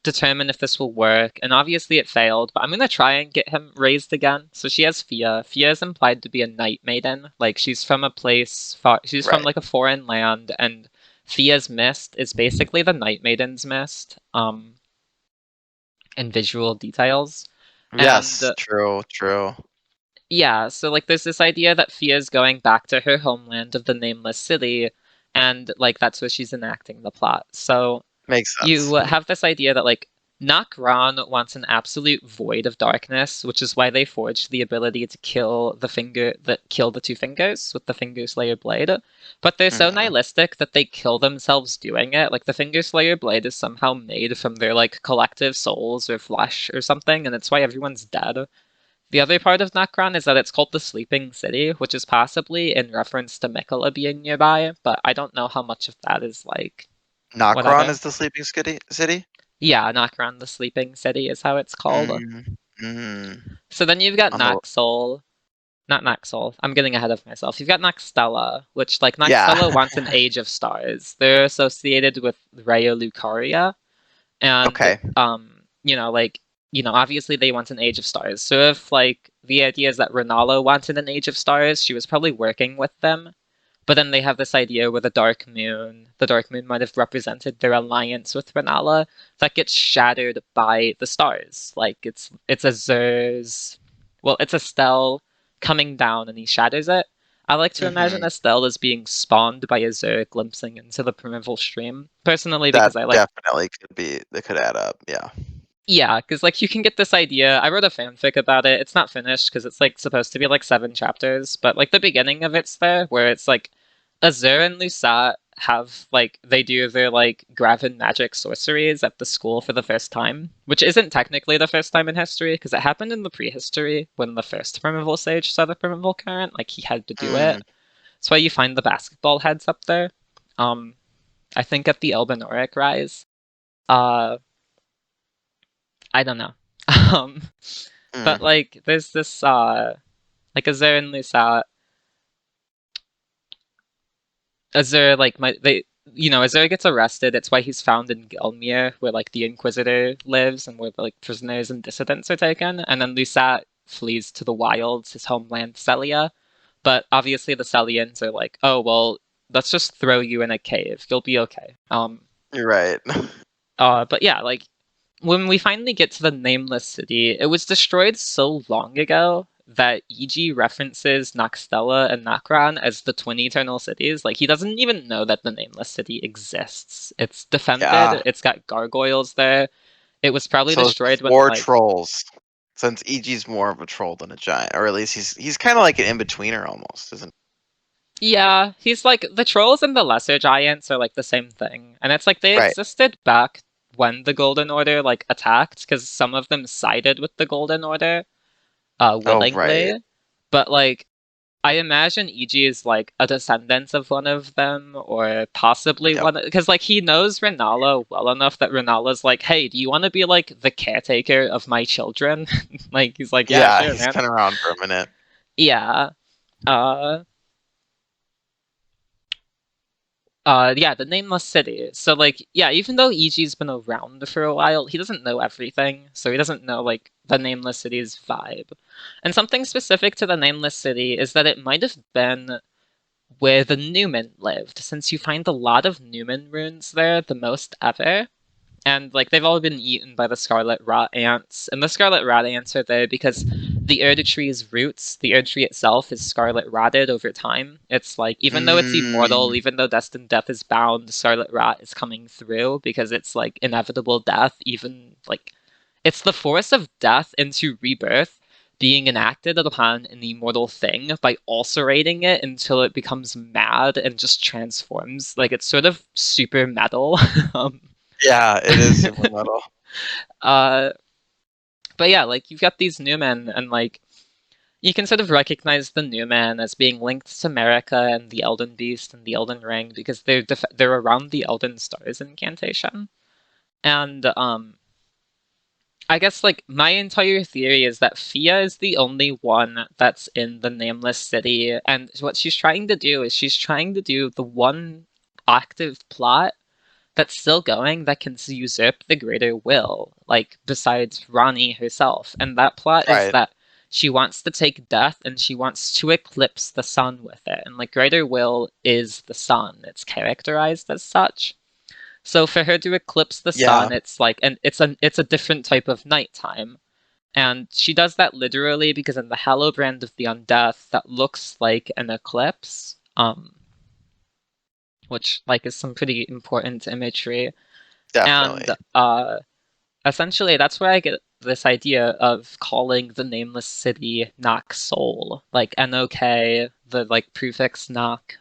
determine if this will work, and obviously it failed, but I'm gonna try and get him raised again. So she has Fia. Fia is implied to be a night maiden. Like she's from a place far, she's from Right. like a foreign land, and Fia's mist is basically the night maiden's mist, in visual details. And Yes, true, true. yeah, so like there's this idea that Fia's going back to her homeland of the nameless city, and like that's where she's enacting the plot. So Makes you sense. have this idea that like Nakran wants an absolute void of darkness, which is why they forged the ability to kill the two fingers with the Finger Slayer blade. But they're so Mhm. nihilistic that they kill themselves doing it. Like the Finger Slayer blade is somehow made from their like collective souls or flesh or something, and it's why everyone's dead. The other part of Nakran is that it's called the Sleeping City, which is possibly in reference to Mikola being nearby, but I don't know how much of that is like Nokron whatever. is the sleeping city? Yeah, Knockron the Sleeping City is how it's called. Mm, mm. So then you've got On the Noxol. Not Noxol. I'm getting ahead of myself. You've got Noxtella, which, like, yeah. Noxtella wants an Age of Stars. They're associated with Raya Lucaria. And, Okay. obviously they want an Age of Stars. So if, like, the idea is that Renala wanted an Age of Stars, she was probably working with them. But then they have this idea with the Dark Moon. The Dark Moon might have represented their alliance with Renala that gets shattered by the stars. Like it's it's Estelle coming down and he shatters it. I like to imagine Mhm. Estelle as being spawned by Azure glimpsing into the primeval stream. Personally, That because I like, definitely could be that could add up. Yeah. yeah, because like you can get this idea. I wrote a fanfic about it. It's not finished because it's like supposed to be like 7 chapters, but like the beginning of it's there where it's like Azur and Lusat have like they do their like Graven magic sorceries at the school for the first time, which isn't technically the first time in history because it happened in the prehistory when the first Primeval Sage saw the Primeval Current. Like he had to do it. Mm, That's why you find the basketball heads up there. Um, I think at the Elbenoric Rise. Uh, I don't know. Um, but mm. like there's this like Azur and Lusat. Azur like Azur gets arrested. It's why he's found in Gelmir, where like the Inquisitor lives and where like prisoners and dissidents are taken. And then Lusat flees to the wilds, his homeland Celia. But obviously the Celians are like, oh well, let's just throw you in a cave. You'll be okay. You're right. But yeah, like when we finally get to the Nameless City, it was destroyed so long ago that EG references Noxtella and Nokron as the twin eternal cities. Like, he doesn't even know that the Nameless City exists. It's defended, Yeah. it's got gargoyles there. It was probably So it's the destroyed when, four like, trolls. since EG's more of a troll than a giant, or at least he's kind of like an in-betweener almost, isn't Yeah, he's like the trolls and the lesser giants are like the same thing. And it's like they he? Right. existed back when the Golden Order like attacked, because some of them sided with the Golden Order Oh, right. willingly. But like I imagine EG is like a descendant of one of them, or possibly Yep. one, because like he knows Renala well enough that Renala's like, hey, do you want to be like the caretaker of my children? Like he's like, yeah, sure, He's man. been around for a minute. Yeah. Uh yeah, the Nameless City. So like, yeah, even though EG's been around for a while, he doesn't know everything. So he doesn't know like the Nameless City's vibe. And something specific to the Nameless City is that it might have been where the Newman lived, since you find a lot of Newman runes there, the most ever. And like they've all been eaten by the scarlet rot ants, and the scarlet rot ants are there because the Erde tree's roots, the Erde tree itself, is scarlet rotted over time. It's like even though it's immortal, even though destined death is bound, scarlet rot is coming through because it's like inevitable death. Even like it's the force of death into rebirth being enacted upon an immortal thing by ulcerating it until it becomes mad and just transforms. Like it's sort of super metal. Yeah, it is super metal. uh, but yeah, like you've got these Newmen, and like you can sort of recognize the Newmen as being linked to America and the Elden Beast and the Elden Ring because they're around the Elden Stars incantation, and I guess like my entire theory is that Fia is the only one that's in the Nameless City, and what she's trying to do is she's trying to do the one active plot that's still going that can usurp the greater will, like besides Ronnie herself. And that plot is Right. that she wants to take death and she wants to eclipse the sun with it. And like greater will is the sun. It's characterized as such. So for her to eclipse the Yeah. sun, it's like it's a different type of nighttime. And she does that literally because in the Hallowbrand of the Undeath, that looks like an eclipse. Which like is some pretty important imagery. And Definitely. essentially, that's where I get this idea of calling the nameless city Nok Soul, like NOK, the like prefix Nok.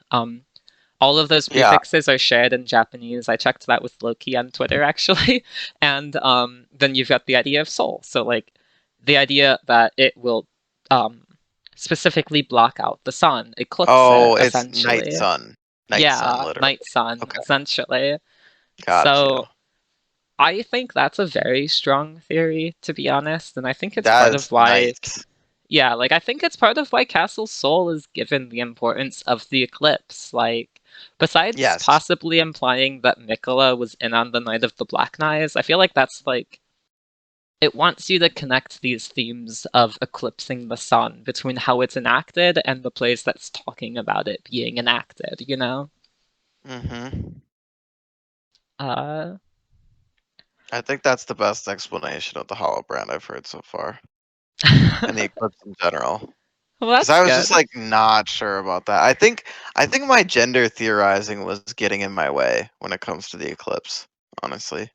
All of those Yeah. prefixes are shared in Japanese. I checked that with Loki on Twitter actually, and then you've got the idea of soul. So like the idea that it will um, specifically block out the sun, eclipse it Oh, it's night essentially. sun. Night sun, Yeah, literally. night sun Okay. essentially. Got you. So I think that's a very strong theory, to be honest, and I think it's part of That's why, nice. yeah, like I think it's part of why Castle Soul is given the importance of the eclipse. Like, besides Yes. possibly implying that Mikola was in on the Night of the Black Knives, I feel like that's like it wants you to connect these themes of eclipsing the sun between how it's enacted and the place that's talking about it being enacted, you know? Mm-hmm. Uh, I think that's the best explanation of the hollow brand I've heard so far, and the eclipse in general. well, Because that's I was just good. like not sure about that. I think my gender theorizing was getting in my way when it comes to the eclipse, honestly.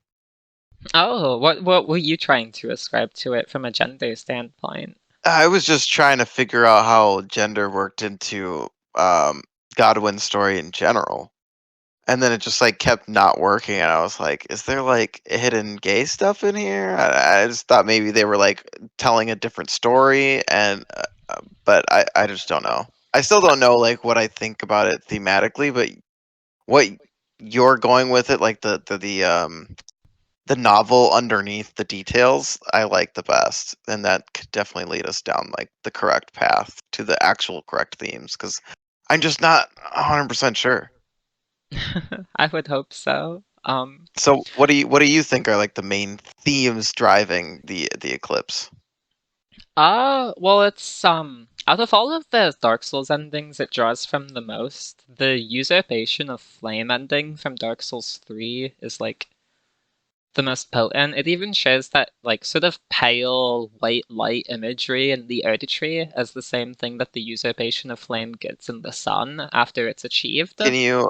Oh, what were you trying to ascribe to it from a gender standpoint? I was just trying to figure out how gender worked into Godwin's story in general. And then it just like kept not working, and I was like, "Is there like hidden gay stuff in here?" I just thought maybe they were like telling a different story, and but I just don't know. I still don't know like what I think about it thematically, but what you're going with it, like the novel underneath the details, I like the best, and that could definitely lead us down like the correct path to the actual correct themes. Because I'm just not 100% sure. I would hope so. So what do you think are like the main themes driving the eclipse? Well, it's out of all of the Dark Souls endings, it draws from the most. The usurpation of flame ending from Dark Souls 3 is like the most potent. It even shares that like sort of pale white light imagery in the Erde tree as the same thing that the usurpation of flame gets in the sun after it's achieved. Can you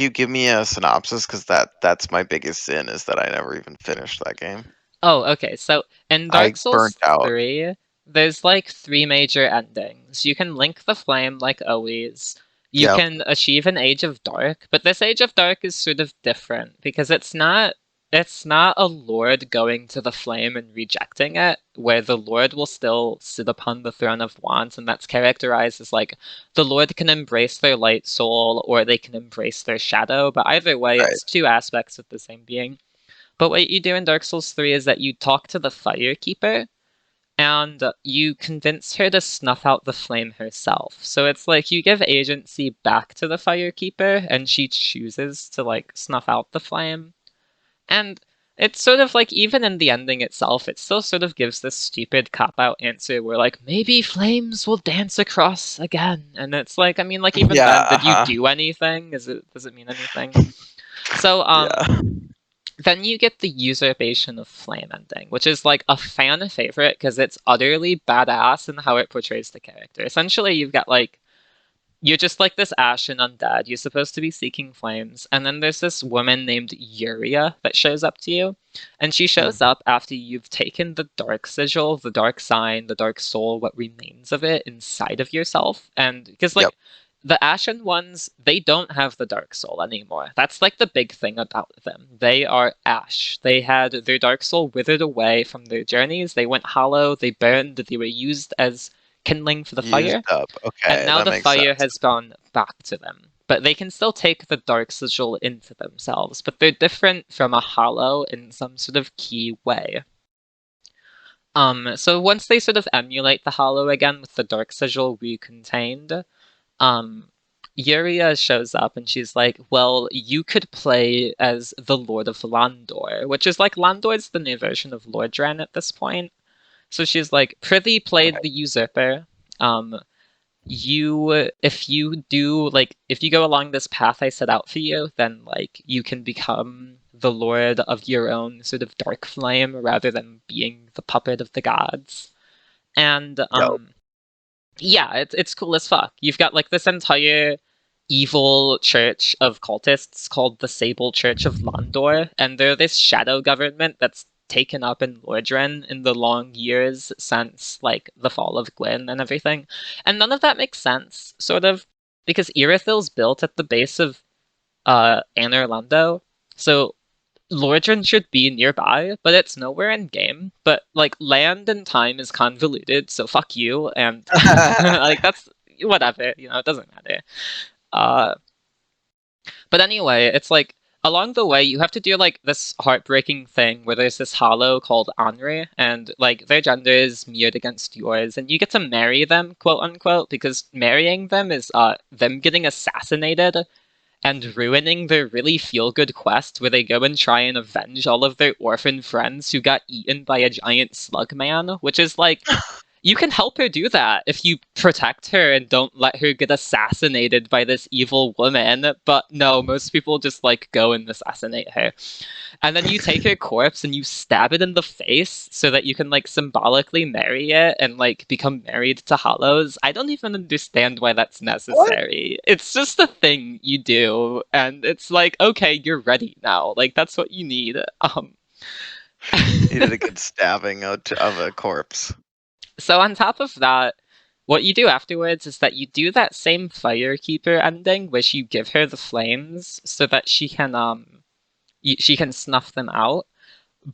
give me a synopsis? Because that's my biggest sin is that I never even finished that game. Oh, okay. So in I Dark Souls burnt out. 3, there's like three major endings. You can link the flame like always. You Yep. can achieve an Age of Dark, but this Age of Dark is sort of different because it's not a lord going to the flame and rejecting it, where the lord will still sit upon the throne of want, and that's characterized as like the lord can embrace their light soul or they can embrace their shadow, but either way, Right. it's two aspects of the same being. But what you do in Dark Souls 3 is that you talk to the Firekeeper and you convince her to snuff out the flame herself. So it's like you give agency back to the Firekeeper and she chooses to like snuff out the flame. And it's sort of like, even in the ending itself, it still sort of gives this stupid cop-out answer where like, maybe flames will dance across again. And it's like, I mean, like, even Yeah. then, did you Uh-huh. do anything? Does it mean anything? So, Yeah. then you get the Usurpation of Flame ending, which is like a fan favorite because it's utterly badass in how it portrays the character. Essentially, you've got like, you're just like this ashen undead. You're supposed to be seeking flames. And then there's this woman named Yuria that shows up to you. And she shows Mhm. up after you've taken the dark sigil, the dark sign, the dark soul, what remains of it inside of yourself. And because, Yep. like, the ashen ones, they don't have the dark soul anymore. That's like the big thing about them. They are ash. They had their dark soul withered away from their journeys. They went hollow. They burned. They were used as kindling for the Used fire. up. And Okay, now that the makes fire sense. has gone back to them. But they can still take the dark sigil into themselves, but they're different from a hollow in some sort of key way. So once they sort of emulate the hollow again with the dark sigil recontained, um, Yuria shows up and she's like, well, you could play as the Lord of Londor, which is like Londor's the new version of Lordran at this point. So she's like, Prithee played Okay. the Usurper. Um, if you do, like, if you go along this path I set out for you, then like you can become the lord of your own sort of dark flame rather than being the puppet of the gods. And Dope. yeah, it's cool as fuck. You've got like this entire evil church of cultists called the Sable Church of Londor, and they're this shadow government that's taken up in Lordran in the long years since like the fall of Gwyn and everything. And none of that makes sense, sort of, because Irithil's built at the base of Anor Londo. So Lordran should be nearby, but it's nowhere in game. But like land and time is convoluted, so fuck you. And like that's whatever, it doesn't matter. Uh, but anyway, it's like along the way you have to do like this heartbreaking thing where there's this hollow called Henri, and like their gender is mirrored against yours, and you get to marry them, quote unquote, because marrying them is them getting assassinated and ruining their really feel good quest where they go and try and avenge all of their orphan friends who got eaten by a giant slug man, which is like, you can help her do that if you protect her and don't let her get assassinated by this evil woman. But no, most people just like go and assassinate her. And then you take her corpse and you stab it in the face so that you can like symbolically marry it and like become married to Hollows. I don't even understand why that's What? necessary. It's just a thing you do, and it's like, okay, you're ready now. Like that's what you need. Needed a good stabbing of a corpse. So on top of that, what you do afterwards is that you do that same Firekeeper ending, which you give her the flames so that she can snuff them out.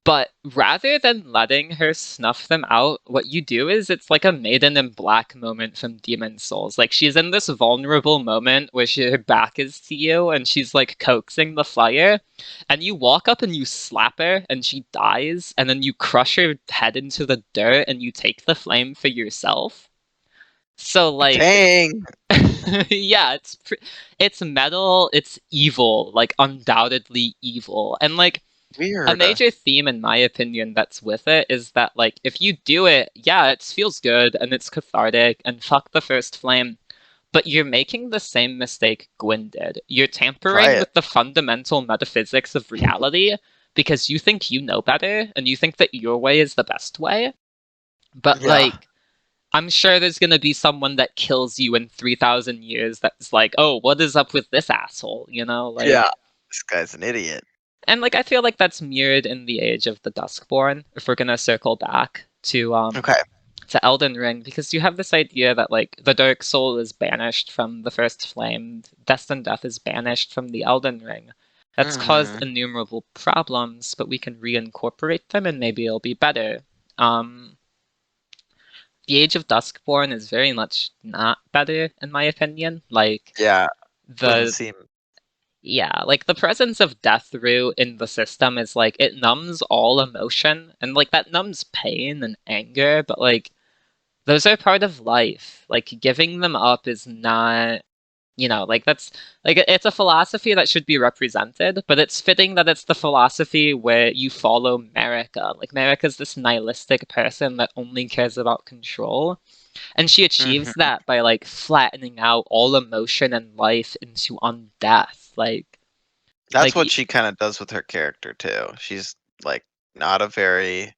But rather than letting her snuff them out, what you do is it's like a Maiden in Black moment from Demon Souls. Like she's in this vulnerable moment where her back is to you and she's like coaxing the fire, and you walk up and you slap her and she dies, and then you crush her head into the dirt and you take the flame for yourself. So like, Dang. yeah, it's metal, it's evil, like undoubtedly evil, and like a Weird. major theme, in my opinion, that's with it is that, like, if you do it, yeah, it feels good and it's cathartic and fuck the first flame, but you're making the same mistake Gwyn did. You're Try tampering it. with the fundamental metaphysics of reality because you think you know better and you think that your way is the best way. But, Yeah. like, I'm sure there's gonna be someone that kills you in 3,000 years that's like, oh, what is up with this asshole? Yeah. Like, This guy's an idiot. And like I feel like that's mirrored in the Age of the Duskborn, if we're gonna circle back Okay. to Elden Ring, because you have this idea that like the Dark Soul is banished from the First Flame, Destined Death is banished from the Elden Ring. That's caused innumerable problems, but we can reincorporate them and maybe it'll be better. The Age of Duskborn is very much not better, in my opinion. Like, Yeah. Doesn't the seem. yeah, like the presence of death root in the system is like it numbs all emotion, and like that numbs pain and anger, but like those are part of life. Like giving them up is not, like that's like it's a philosophy that should be represented, but it's fitting that it's the philosophy where you follow Marika. Like Marika's this nihilistic person that only cares about control, and she achieves that by like flattening out all emotion and life into undeath. That's Like what she kind of does with her character too. She's like not a very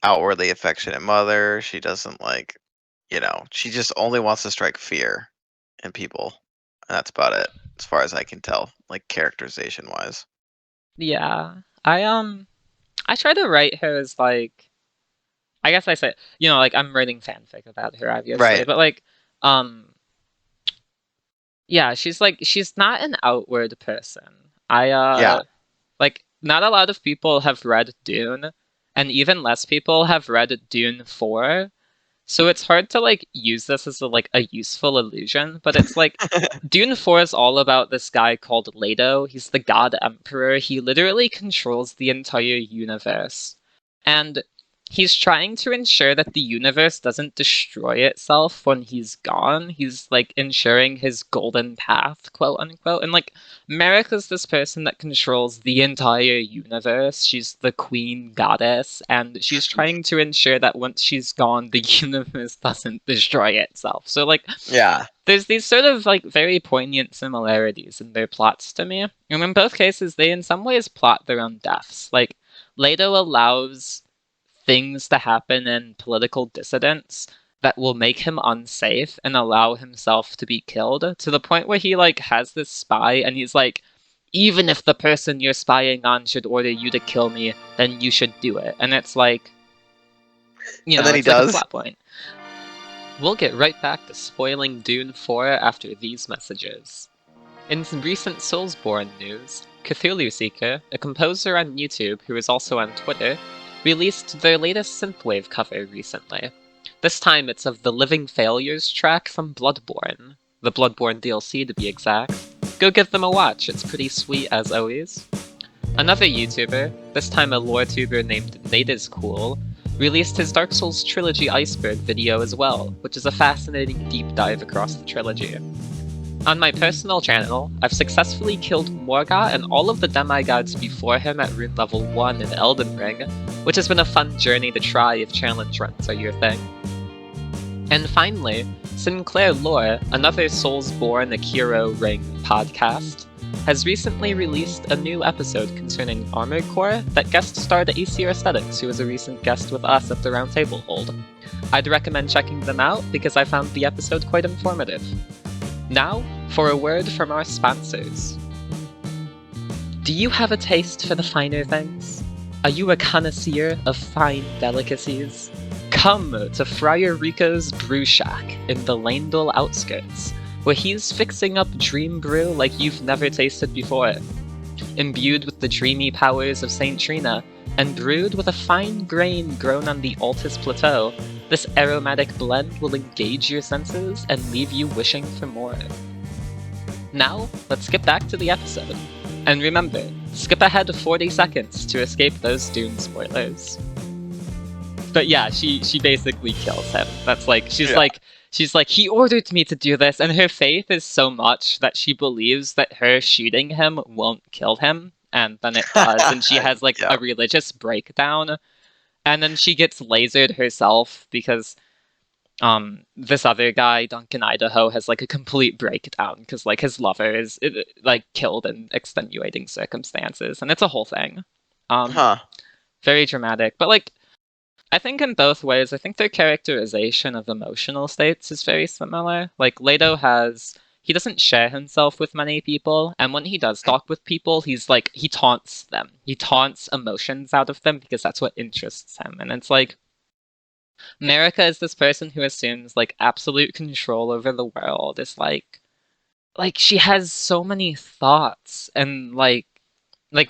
outwardly affectionate mother. She doesn't like, she just only wants to strike fear in people. And that's about it, as far as I can tell, like characterization wise. yeah, I try to write her as like, I guess I say, like I'm writing fanfic about her obviously, Right. but like um yeah, she's not an outward person. I Yeah. like not a lot of people have read Dune, and even less people have read Dune 4. So it's hard to like use this as a useful illusion, but it's like Dune 4 is all about this guy called Leto. He's the God Emperor. He literally controls the entire universe. And he's trying to ensure that the universe doesn't destroy itself when he's gone. He's like ensuring his golden path, quote unquote. And like Merrick is this person that controls the entire universe. She's the queen goddess, and she's trying to ensure that once she's gone, the universe doesn't destroy itself. So like Yeah. there's these sort of like very poignant similarities in their plots to me. And in both cases, they in some ways plot their own deaths. Like Leto allows things to happen in political dissidence that will make him unsafe and allow himself to be killed, to the point where he like has this spy and he's like, even if the person you're spying on should order you to kill me, then you should do it. And it's like, And then he it's like a does. plot point. We'll get right back to spoiling Dune 4 after these messages. In some recent Soulsborne news, Cthulhu Seeker, a composer on YouTube who is also on Twitter, released their latest synthwave cover recently. This time it's of the Living Failures track from Bloodborne, the Bloodborne DLC to be exact. Go give them a watch, it's pretty sweet as always. Another YouTuber, this time a lore tuber named Nadiscool, released his Dark Souls Trilogy Iceberg video as well, which is a fascinating deep dive across the trilogy. On my personal channel, I've successfully killed Morgoth and all of the demigods before him at rune level 1 in Elden Ring, which has been a fun journey to try if challenge runs are your thing. And finally, Sinclair Lore, another Soulsborne Akiro Ring podcast, has recently released a new episode concerning Armored Core that guest starred Aesir Aesthetics, who was a recent guest with us at the Roundtable Hold. I'd recommend checking them out because I found the episode quite informative. Now, for a word from our sponsors. Do you have a taste for the finer things? Are you a connoisseur of fine delicacies? Come to Friar Rico's Brew Shack in the Landel outskirts, where he's fixing up dream brew like you've never tasted before. Imbued with the dreamy powers of St Trina, and brewed with a fine grain grown on the Altus Plateau, this aromatic blend will engage your senses and leave you wishing for more. Now, let's get back to the episode. And remember, skip ahead 40 seconds to escape those Dune spoilers. But yeah, she basically kills him. That's like, she's like, he ordered me to do this, and her faith is so much that she believes that her shooting him won't kill him, and then it does, and she has like a religious breakdown, and then she gets lasered herself because this other guy, Duncan Idaho, has like a complete breakdown because like his lover is like killed in extenuating circumstances, and it's a whole thing. Very dramatic, but like I think in both ways, I think their characterization of emotional states is very similar. Like Leto has he doesn't share himself with many people, and when he does talk with people, he's like, he taunts them. He taunts emotions out of them because that's what interests him. And it's like, America is this person who assumes like absolute control over the world. Is like she has so many thoughts, and like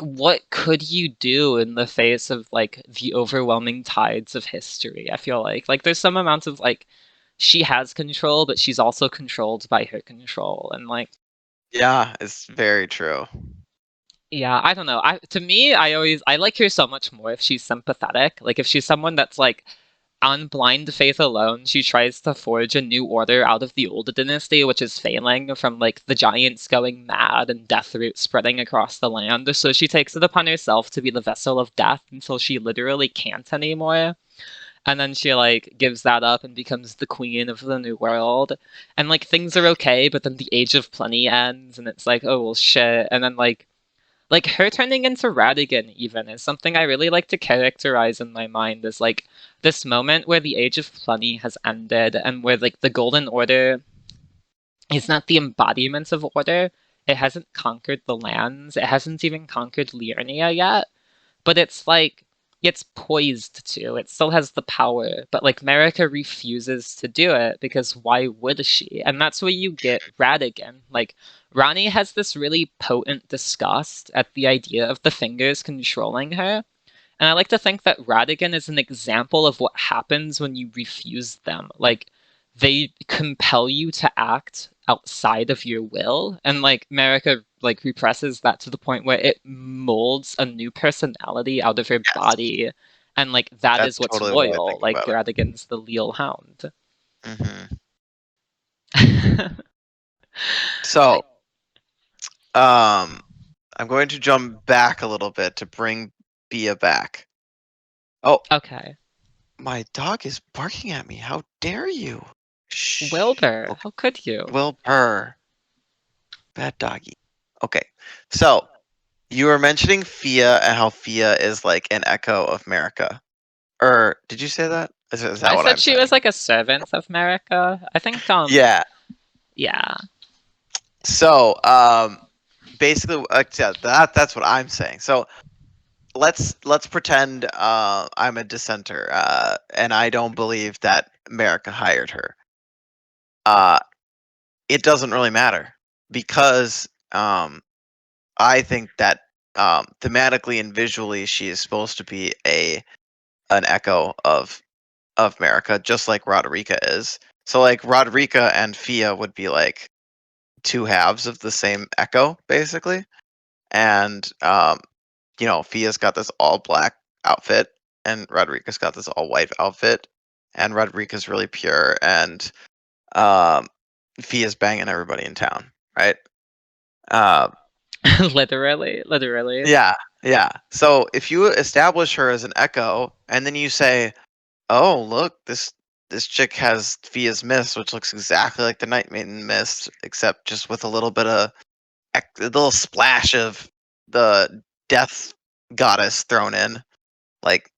what could you do in the face of like the overwhelming tides of history? I feel like there's some amount of like she has control, but she's also controlled by her control, and like Yeah, it's very true. yeah, I don't know. To me, I like her so much more if she's sympathetic. Like if she's someone that's like on blind faith alone, she tries to forge a new order out of the old dynasty, which is failing from like the giants going mad and deathroot spreading across the land. So she takes it upon herself to be the vessel of death until she literally can't anymore. And then she like gives that up and becomes the queen of the new world. And like things are okay, but then the age of plenty ends and it's like, oh well shit. And then like her turning into Radican even is something I really like to characterize in my mind as like this moment where the Age of Plenty has ended and where like the Golden Order is not the embodiment of order. It hasn't conquered the lands. It hasn't even conquered Liurnia yet. But it's like it's poised to. It still has the power, but like Marika refuses to do it because why would she? And that's where you get Radigan. Like Rani has this really potent disgust at the idea of the fingers controlling her. And I like to think that Radigan is an example of what happens when you refuse them. Like, they compel you to act outside of your will. And, like, Marika, like, represses that to the point where it molds a new personality out of her Yes, body. And, like, that that's is what's totally the way I loyal. think Like, about it. Radigan's the Leal Hound. Hmm. So, I'm going to jump back a little bit to bring Bia back. Oh, Okay. my dog is barking at me. How dare you? Shh. Wilbur, Okay. how could you? Wilbur. Bad doggy. Okay. So, you were mentioning Fia and how Fia is like an echo of America. Or did you say that? Is that I what said I'm she was saying? like a servant of Marika. I think, Yeah. yeah. So, basically, yeah, that's what I'm saying. So, let's pretend I'm a dissenter, and I don't believe that America hired her. Uh, it doesn't really matter because I think that thematically and visually she is supposed to be an echo of America, just like Roderica is. So like Roderica and Fia would be like two halves of the same echo, basically. And Fia's got this all black outfit, and Roderica's got this all white outfit, and Roderica's really pure, and um, Fia's banging everybody in town, right? Uh, Literally. yeah, yeah. So if you establish her as an echo, and then you say, "Oh, look, this chick has Fia's mist, which looks exactly like the Night Maiden mist, except just with a little bit of a little splash of the death goddess thrown in." Like,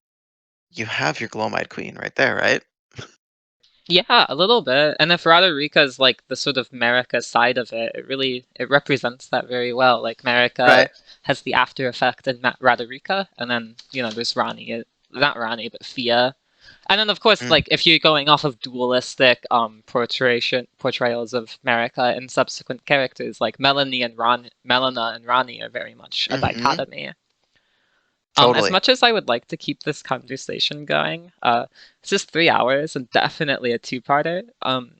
you have your Glowmite Queen right there, right? Yeah, a little bit. And if Roderica is like the sort of Marika side of it, it represents that very well. Like Right. Marika has the after effect in Roderica, and then there's Rani, not Rani, but Fia. And then of course, Mm, like if you're going off of dualistic portrayals of Marika in subsequent characters, like Melina and Rani are very much a mhm. dichotomy. As Totally. much as I would like to keep this conversation going, it's just 3 hours and definitely a two-parter.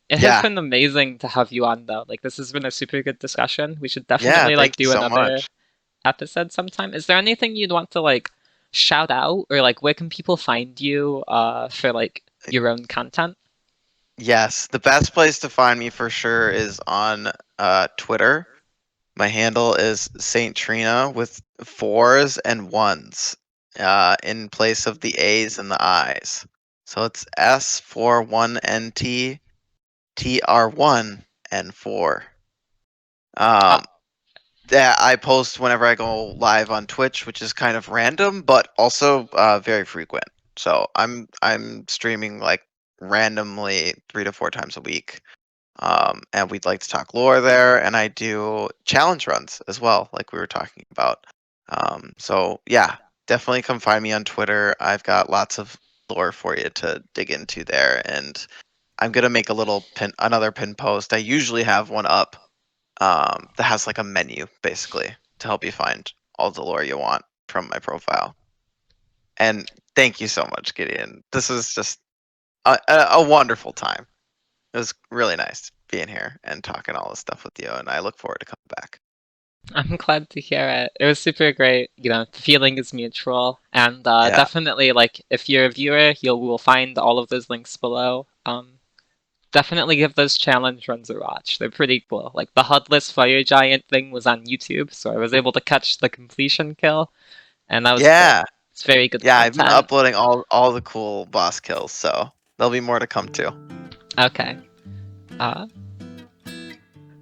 It has Yeah. been amazing to have you on though. Like this has been a super good discussion. We should Yeah, definitely thank like you do so another much. episode sometime. Is there anything you'd want to like shout out or like where can people find you for like your own content? Yes, the best place to find me for sure is on Twitter. My handle is St Trina with fours and ones in place of the A's and the I's. So it's S41NT TR1N4. Uh, Um, that I post whenever I go live on Twitch, which is kind of random, but also very frequent. So I'm streaming like randomly 3 to 4 times a week and we'd like to talk lore there. And I do challenge runs as well, like we were talking about. So yeah, definitely come find me on Twitter. I've got lots of lore for you to dig into there, and I'm gonna make another pin post. I usually have one up that has like a menu basically to help you find all the lore you want from my profile. And thank you so much, Gideon. This was just a wonderful time. It was really nice being here and talking all this stuff with you, and I look forward to coming back. I'm glad to hear it. It was super great. The feeling is mutual, and Yeah. definitely, like, if you're a viewer, you will find all of those links below. Definitely give those challenge runs a watch. They're pretty cool. Like, the HUDless Fire Giant thing was on YouTube, so I was able to catch the completion kill, and that was Yeah. cool. It's very good Yeah, I've been content. uploading all the cool boss kills, so there'll be more to come too. Okay.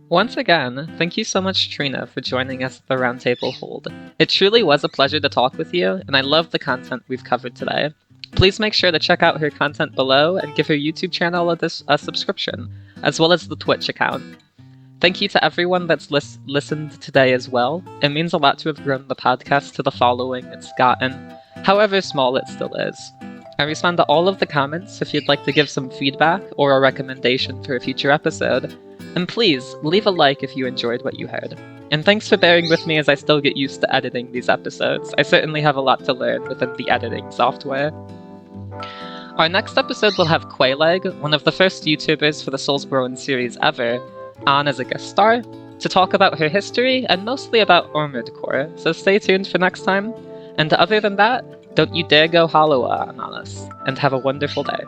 Once again, thank you so much, Trina, for joining us at the Roundtable Hold. It truly was a pleasure to talk with you, and I love the content we've covered today. Please make sure to check out her content below and give her YouTube channel a subscription, as well as the Twitch account. Thank you to everyone that's listened today as well. It means a lot to have grown the podcast to the following it's gotten, however small it still is. I respond to all of the comments if you'd like to give some feedback or a recommendation for a future episode. And please, leave a like if you enjoyed what you heard. And thanks for bearing with me as I still get used to editing these episodes. I certainly have a lot to learn within the editing software. Our next episode will have Quayleg, one of the first YouTubers for the Soulsborne series ever, on as a guest star, to talk about her history and mostly about Armored Core, so stay tuned for next time. And other than that, don't you dare go hollow on us, and have a wonderful day.